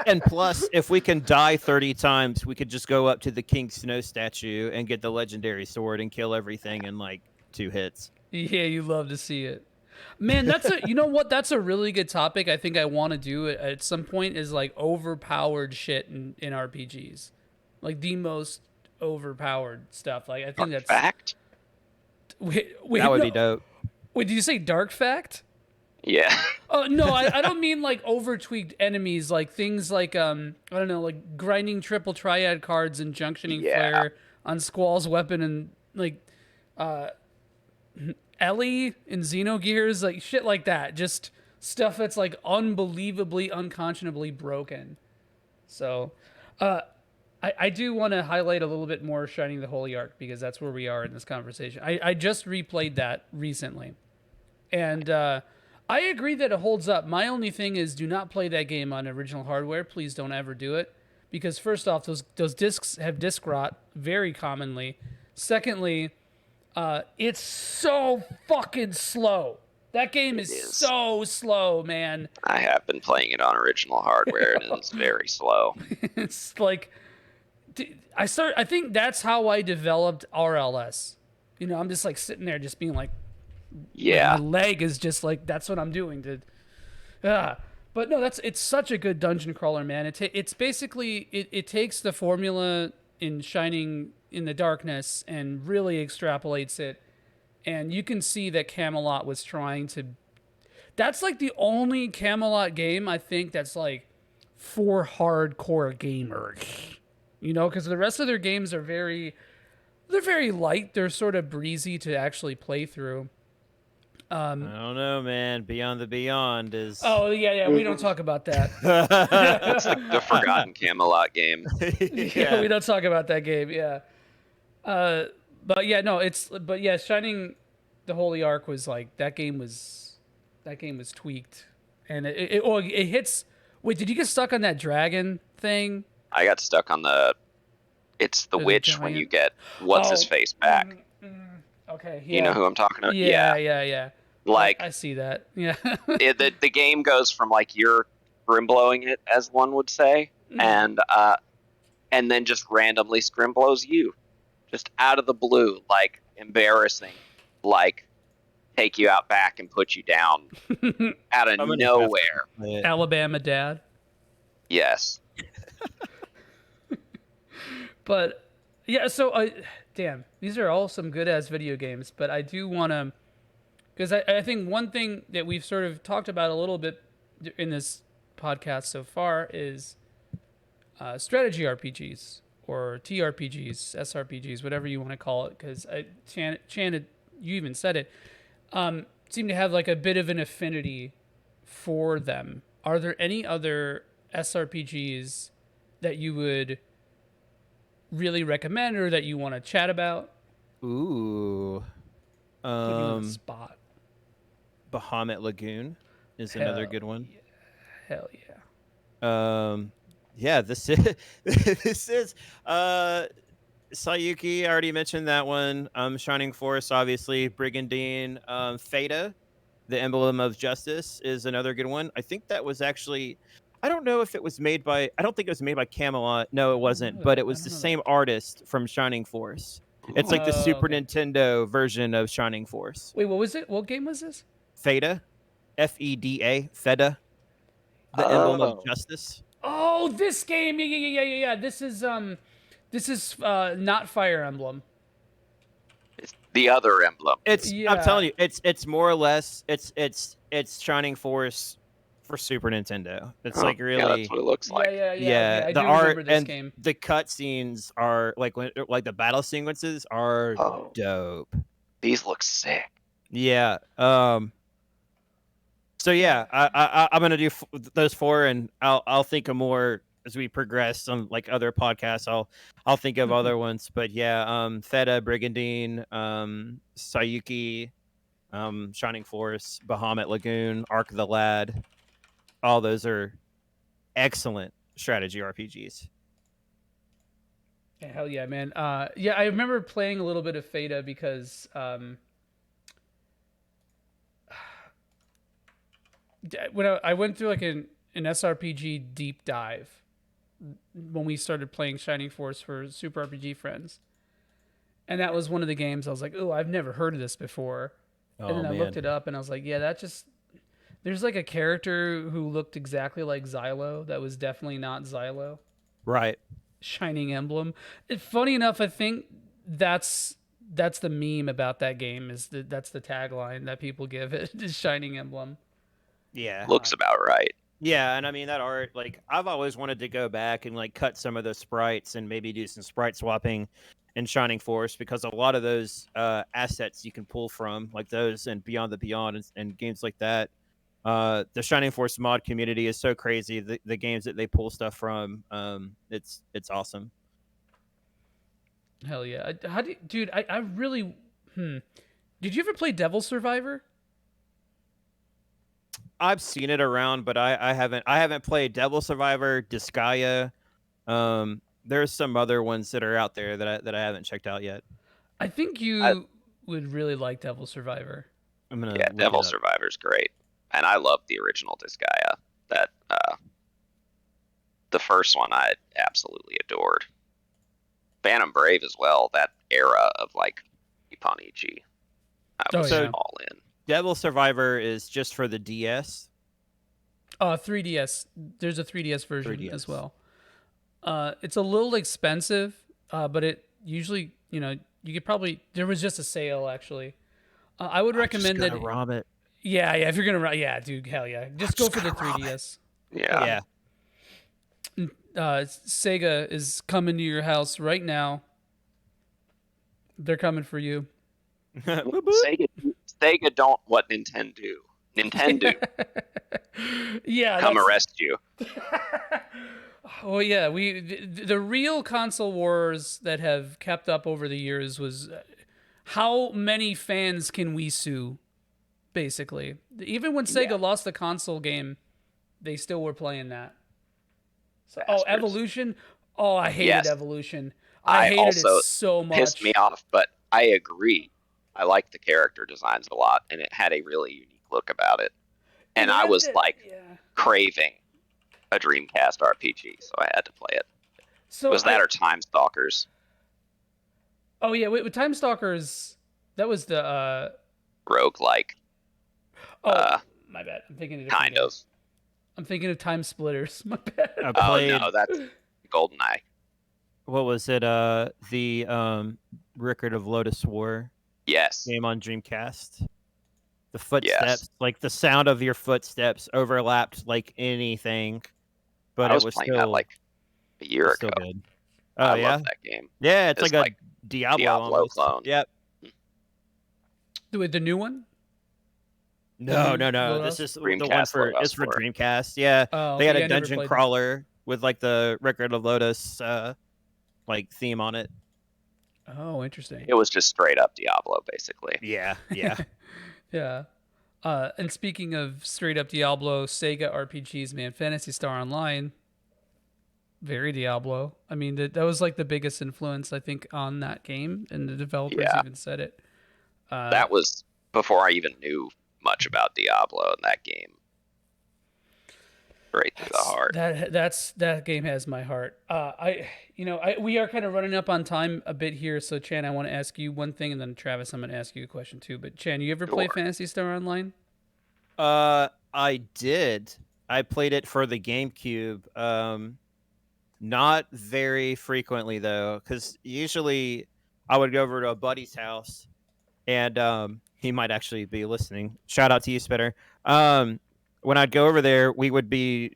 And plus, if we can die 30 times, we could just go up to the King Snow statue and get the legendary sword and kill everything in like 2 hits.
Yeah, you love to see it. Man, that's a you know what? That's a really good topic. I think I want to do it at some point is like overpowered shit in RPGs. Like the most overpowered stuff. Like I think that's
Fact?
wait,
That would
no.
be dope.
Wait, did you say dark fact?
Yeah.
Oh no, I don't mean like over tweaked enemies, like things like I don't know, like grinding triple triad cards and junctioning
Yeah.
flare on Squall's weapon and like Ellie in Xenogears, like shit like that. Just stuff that's like unbelievably, unconscionably broken. So I do want to highlight a little bit more Shining the Holy Ark because that's where we are in this conversation. I just replayed that recently. And I agree that it holds up. My only thing is do not play that game on original hardware. Please don't ever do it. Because first off, those discs have disc rot very commonly. Secondly, it's so fucking slow. That game is
is.
so slow, man.
I have been playing it on original hardware and it's very slow.
It's like I think that's how I developed RLS. You know, I'm just like sitting there just being like
Yeah.
my leg is just like that's what I'm doing to but no, it's such a good dungeon crawler, man. It's basically it takes the formula in Shining in the Darkness and really extrapolates it, and you can see that Camelot was trying to. That's like the only Camelot game I think that's like for hardcore gamers, you know, because the rest of their games are they're very light. They're sort of breezy to actually play through.
I don't know, man. Beyond the Beyond is.
Oh yeah, we don't talk about that.
It's the forgotten Camelot game.
Yeah, we don't talk about that game. Yeah, but yeah, no, but yeah, Shining the Holy Ark was like that game was tweaked, and it hits Wait, did you get stuck on that dragon thing?
I got stuck on it's the
The
witch when
giant-
you get what's his face back.
Okay, yeah.
You know who I'm talking about?
Yeah.
Like
I see that. Yeah.
the game goes from like you're scrimblowing it, as one would say, and then just randomly scrimblows you, just out of the blue, like embarrassing, like take you out back and put you down out of nowhere.
Alabama dad.
Yes.
But yeah, so damn, these are all some good ass video games. But I do want to, because I think one thing that we've sort of talked about a little bit in this podcast so far is strategy RPGs or TRPGs, SRPGs, whatever you want to call it. Because Chan, you even said it, seem to have like a bit of an affinity for them. Are there any other SRPGs that you would really recommend or that you want to chat about?
Ooh.
Put you on the spot.
Bahamut Lagoon is another good one.
Hell yeah.
Yeah, this is this is Sayuki, I already mentioned that one. Shining Force, obviously. Brigandine. Theta, the Emblem of Justice, is another good one. I think that was actually, I don't know if it was made by, I don't think it was made by Camelot. No, it wasn't. But it was the same artist from Shining Force. It's like the Super Nintendo version of Shining Force.
Wait, what was it? What game was this?
Theta. Feda. Theta. The Emblem of Justice.
Oh, this game. Yeah. This is not Fire Emblem.
It's the other emblem.
I'm telling you, it's more or less it's Shining Force for Super Nintendo. It's like really,
yeah, that's what it looks like.
Yeah. I
the
do
art
remember this
and
game.
the cutscenes are like the battle sequences are dope.
These look sick.
Yeah. So yeah, I'm gonna do those four, and I'll think of more as we progress on like other podcasts. I'll think of other ones, but yeah, Theta, Brigandine, Sayuki, Shining Force, Bahamut Lagoon, Ark of the Lad. All those are excellent strategy RPGs.
Yeah, hell yeah, man. Yeah, I remember playing a little bit of Theta because when I went through like an SRPG deep dive when we started playing Shining Force for Super RPG Friends. And that was one of the games I was like, oh, I've never heard of this before. And then I looked it up and I was like, yeah, that just... There's like a character who looked exactly like Xylo that was definitely not Xylo.
Right.
Shining Emblem. Funny enough, I think that's the meme about that game is that's the tagline that people give it is Shining Emblem.
Yeah.
Looks about right.
Yeah, and I mean that art, like I've always wanted to go back and like cut some of those sprites and maybe do some sprite swapping in Shining Force, because a lot of those assets you can pull from, like those and Beyond the Beyond and games like that. The Shining Force mod community is so crazy. The games that they pull stuff from, it's awesome.
Hell yeah. Dude, I really Did you ever play Devil Survivor?
I've seen it around, but I haven't played Devil Survivor, Disgaea. There's some other ones that are out there that I haven't checked out yet.
I think you would really like Devil Survivor.
Devil Survivor's great, and I love the original Disgaea. That the first one I absolutely adored. Phantom Brave as well. That era of like Ipponichi, I was all in.
Devil Survivor is just for the DS.
3DS. There's a 3DS version as well. It's a little expensive, but it usually, you could probably. There was just a sale actually. I would recommend that.
Rob it.
Yeah. If you're gonna rob, yeah, dude, hell yeah, just go for the 3DS.
Yeah.
Sega is coming to your house right now. They're coming for you.
Sega don't what Nintendo do. Nintendo.
Yeah.
Come arrest you.
Oh yeah, the real console wars that have kept up over the years was how many fans can we sue, basically. Even when Sega lost the console game they still were playing that. So,
Bastards.
Evolution. Oh, I hated
Yes.
Evolution. I hated
also
it so much.
pissed me off, but I agree. I liked the character designs a lot, and it had a really unique look about it. And I was craving a Dreamcast RPG, so I had to play it.
So
it was that or Time Stalkers.
Oh yeah, with Time Stalkers, that was the
roguelike.
My bad. I'm thinking of
kind of.
I'm thinking of Time Splitters. My bad.
Oh no, that's GoldenEye.
What was it? The Record of Lotus War.
Yes.
Game on Dreamcast. The footsteps, like the sound of your footsteps, overlapped like anything. But
I was
it was
playing
still
that like a year ago.
Still good. Oh
I
yeah,
love that game.
Yeah, it's like a Diablo
clone.
Yep.
With the new one?
No. This is
Dreamcast
the one for it's for Dreamcast. Yeah, they had a dungeon crawler with like the Record of Lotus like theme on it.
Oh, interesting.
It was just straight up Diablo, basically.
Yeah.
Yeah. And speaking of straight up Diablo, Sega RPGs, man, Phantasy Star Online, very Diablo. I mean, that was like the biggest influence, I think, on that game, and the developers even said it.
That was before I even knew much about Diablo in that game. Right through the heart.
That game has my heart. We are kind of running up on time a bit here, so Chan, I want to ask you one thing, and then Travis, I'm going to ask you a question too. But Chan, you ever play Phantasy Star Online?
I did. I played it for the GameCube. Not very frequently though, because usually I would go over to a buddy's house, and he might actually be listening. Shout out to you, Spitter. When I'd go over there, we would be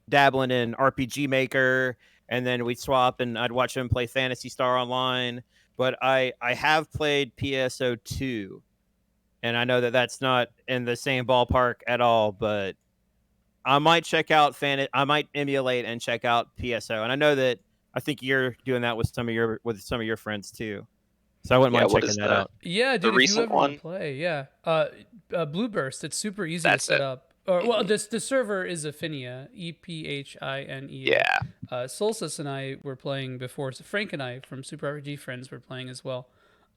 dabbling in RPG Maker, and then we'd swap, and I'd watch him play Phantasy Star Online. But I have played PSO2, and I know that that's not in the same ballpark at all, but I might check out I might emulate and check out PSO, and I know that I think you're doing that with some of your friends too. So I wouldn't mind checking that out.
Yeah, dude, if you ever want to play, Blue Burst, it's super easy to set up. The server is Ephinea, Ephinea.
Yeah.
Solstice and I were playing before. So Frank and I from Super RPG Friends were playing as well.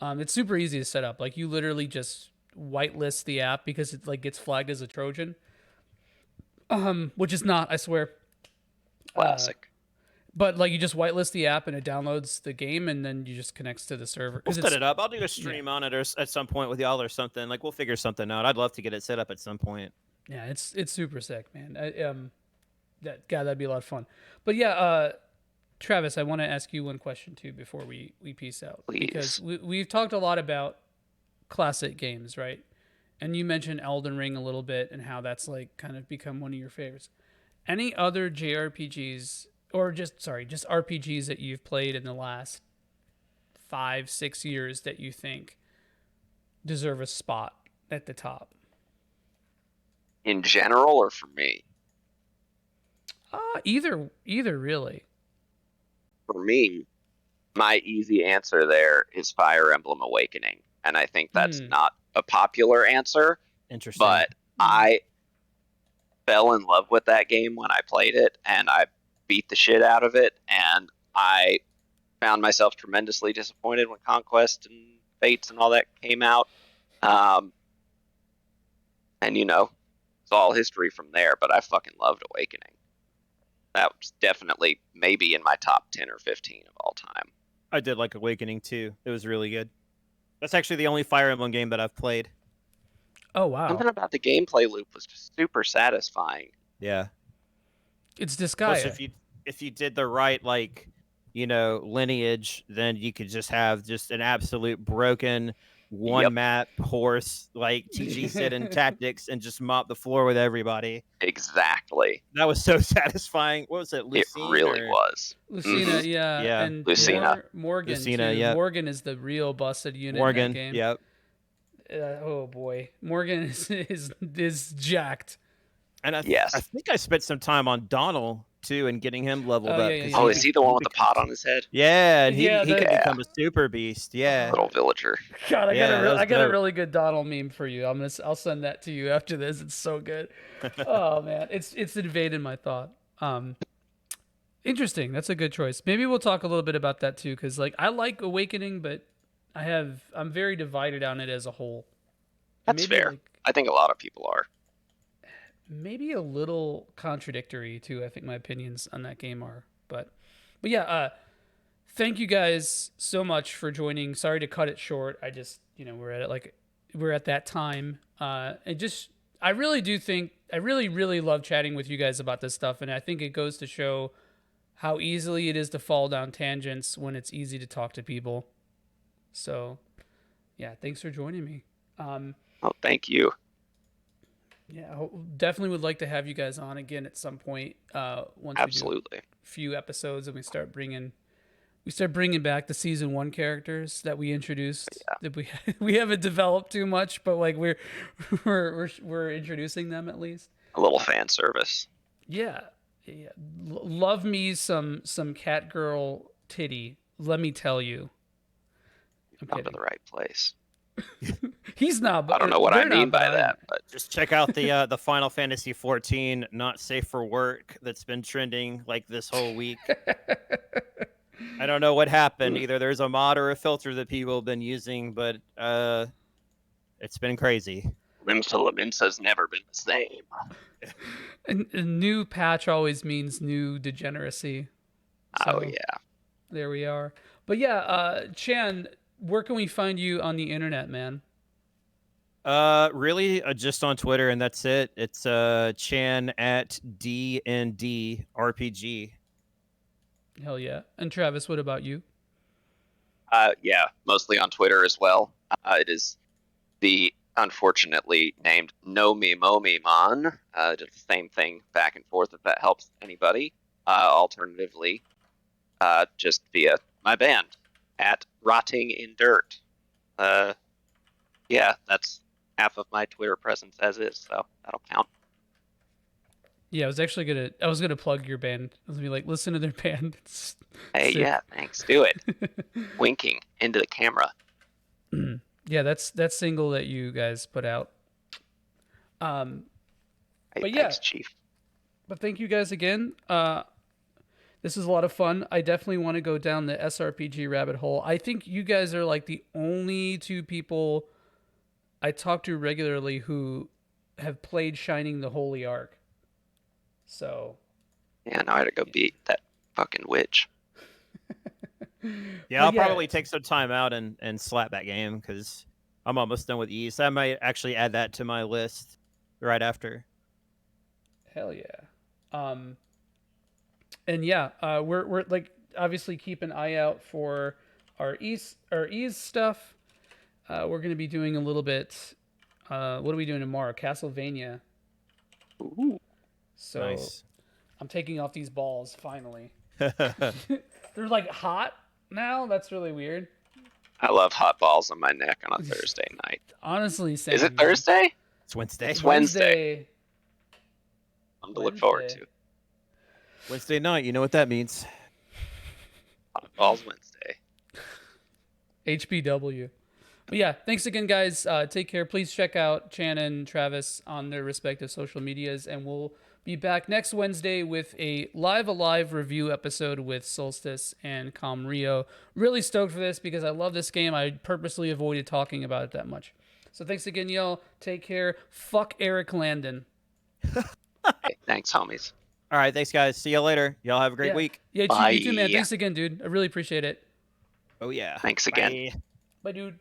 It's super easy to set up. Like you literally just whitelist the app because it like gets flagged as a Trojan. Which is not, I swear.
Classic.
But like you just whitelist the app and it downloads the game and then you just connects to the server.
We'll set it up. I'll do a stream on it at some point with y'all or something. Like we'll figure something out. I'd love to get it set up at some point.
Yeah, it's super sick, man. That'd be a lot of fun. But yeah, Travis, I want to ask you one question too before we peace out.
Please.
Because we've talked a lot about classic games, right? And you mentioned Elden Ring a little bit and how that's like kind of become one of your favorites. Any other JRPGs or just RPGs that you've played in the last 5-6 years that you think deserve a spot at the top?
In general or for me?
Either really.
For me, my easy answer there is Fire Emblem Awakening. And I think that's not a popular answer.
Interesting.
But I fell in love with that game when I played it, and I beat the shit out of it, and I found myself tremendously disappointed when Conquest and Fates and all that came out. And it's all history from there, but I fucking loved Awakening. That was definitely maybe in my top 10 or 15 of all time.
I did like Awakening too. It was really good. That's actually the only Fire Emblem game that I've played.
Oh, wow.
Something about the gameplay loop was just super satisfying.
Yeah.
It's Disgaea.
Plus, if you did the right, lineage, then you could just have just an absolute broken map horse, like TG sit in tactics and just mop the floor with everybody.
Exactly.
That was so satisfying. What was it, Lucina?
It really was.
Lucina, yeah. And
Lucina.
Morgan,
Lucina,
too.
yeah.
Morgan is the real busted unit
Morgan,
in that game.
Yep.
Oh, boy. Morgan is jacked.
And I think I spent some time on Donald, too and getting him leveled
Oh,
up.
yeah,
'cause
yeah,
Oh,
yeah.
is he the one with the
becomes-
pot on his head?
Yeah, and
Yeah,
he could
the-
become a super beast. Yeah.
Little villager.
God,
Yeah, that was
I got a
dope.
really good Donald meme for you. I'll send that to you after this. It's so good. Oh man, it's invaded my thought. Interesting. That's a good choice. Maybe we'll talk a little bit about that too, because like I like Awakening, but I'm very divided on it as a whole. And
That's
maybe,
fair.
like,
I think a lot of people are.
maybe a little contradictory too. I think my opinions on that game are, but yeah. Thank you guys so much for joining. Sorry to cut it short. I just we're at that time. I really do think I really love chatting with you guys about this stuff, and I think it goes to show how easily it is to fall down tangents when it's easy to talk to people. So, yeah, thanks for joining me.
Oh, thank you.
Yeah, definitely would like to have you guys on again at some point. Once
Absolutely.
we do a few episodes and we start bringing back the season 1 characters that we introduced.
Yeah.
That we haven't developed too much, but like we're introducing them at least.
A little fan service.
Yeah. Love me some cat girl titty. Let me tell you. I'm
Come to
kidding.
the right place.
He's not. But
I don't know what I mean by that, but
Just check out the Final Fantasy 14 not safe for work that's been trending like this whole week. I don't know what happened. Either there's a mod or a filter that people have been using, but it's been crazy.
Limsa has never been the same.
A new patch always means new degeneracy.
Oh
So,
yeah.
There we are. But yeah, Chan, where can we find you on the internet, man?
Really, just on Twitter, and that's it. It's Chan at DND RPG.
Hell yeah. And Travis, what about you?
Yeah, mostly on Twitter as well. It is the unfortunately named Nomemomemon. Just the same thing back and forth if that helps anybody. Alternatively, just via my band at Rotting in Dirt. Yeah, that's half of my Twitter presence as is, so that'll count.
Yeah, I was gonna plug your band. I was gonna be like, listen to their band. It's
Hey,
sick.
yeah, thanks. Do it. Winking into the camera.
Yeah, that's that single that you guys put out.
Hey,
But yeah.
thanks, Chief.
But thank you guys again. This is a lot of fun. I definitely want to go down the SRPG rabbit hole. I think you guys are like the only two people I talk to regularly who have played Shining the Holy Ark. So,
Yeah, now I gotta go beat that fucking witch.
Yeah, I'll
yeah.
probably take some time out and slap that game because I'm almost done with East. I might actually add that to my list right after.
hell yeah. And yeah, we're like obviously keep an eye out for our ease stuff. We're gonna be doing a little bit. What are we doing tomorrow? Castlevania.
Ooh.
So
Nice.
I'm taking off these balls finally. They're like hot now. That's really weird.
I love hot balls on my neck on a Thursday night.
Honestly, same,
Is it
man.
Thursday?
It's Wednesday.
It's Wednesday.
Wednesday.
Something to look forward to.
Wednesday night. You know what that means.
Hot balls Wednesday.
HBW. But yeah, thanks again, guys. Take care. Please check out Chan and Travis on their respective social medias, and we'll be back next Wednesday with a alive review episode with Solstice and Com Rio. Really stoked for this because I love this game. I purposely avoided talking about it that much. So thanks again, y'all. Take care. Fuck Eric Landon.
Hey, thanks, homies.
All right. Thanks, guys. See you later. Y'all have a great week.
Yeah,
Bye.
you too, man. Thanks again, dude. I really appreciate it.
Oh, yeah.
Thanks again.
Bye.
Bye, dude.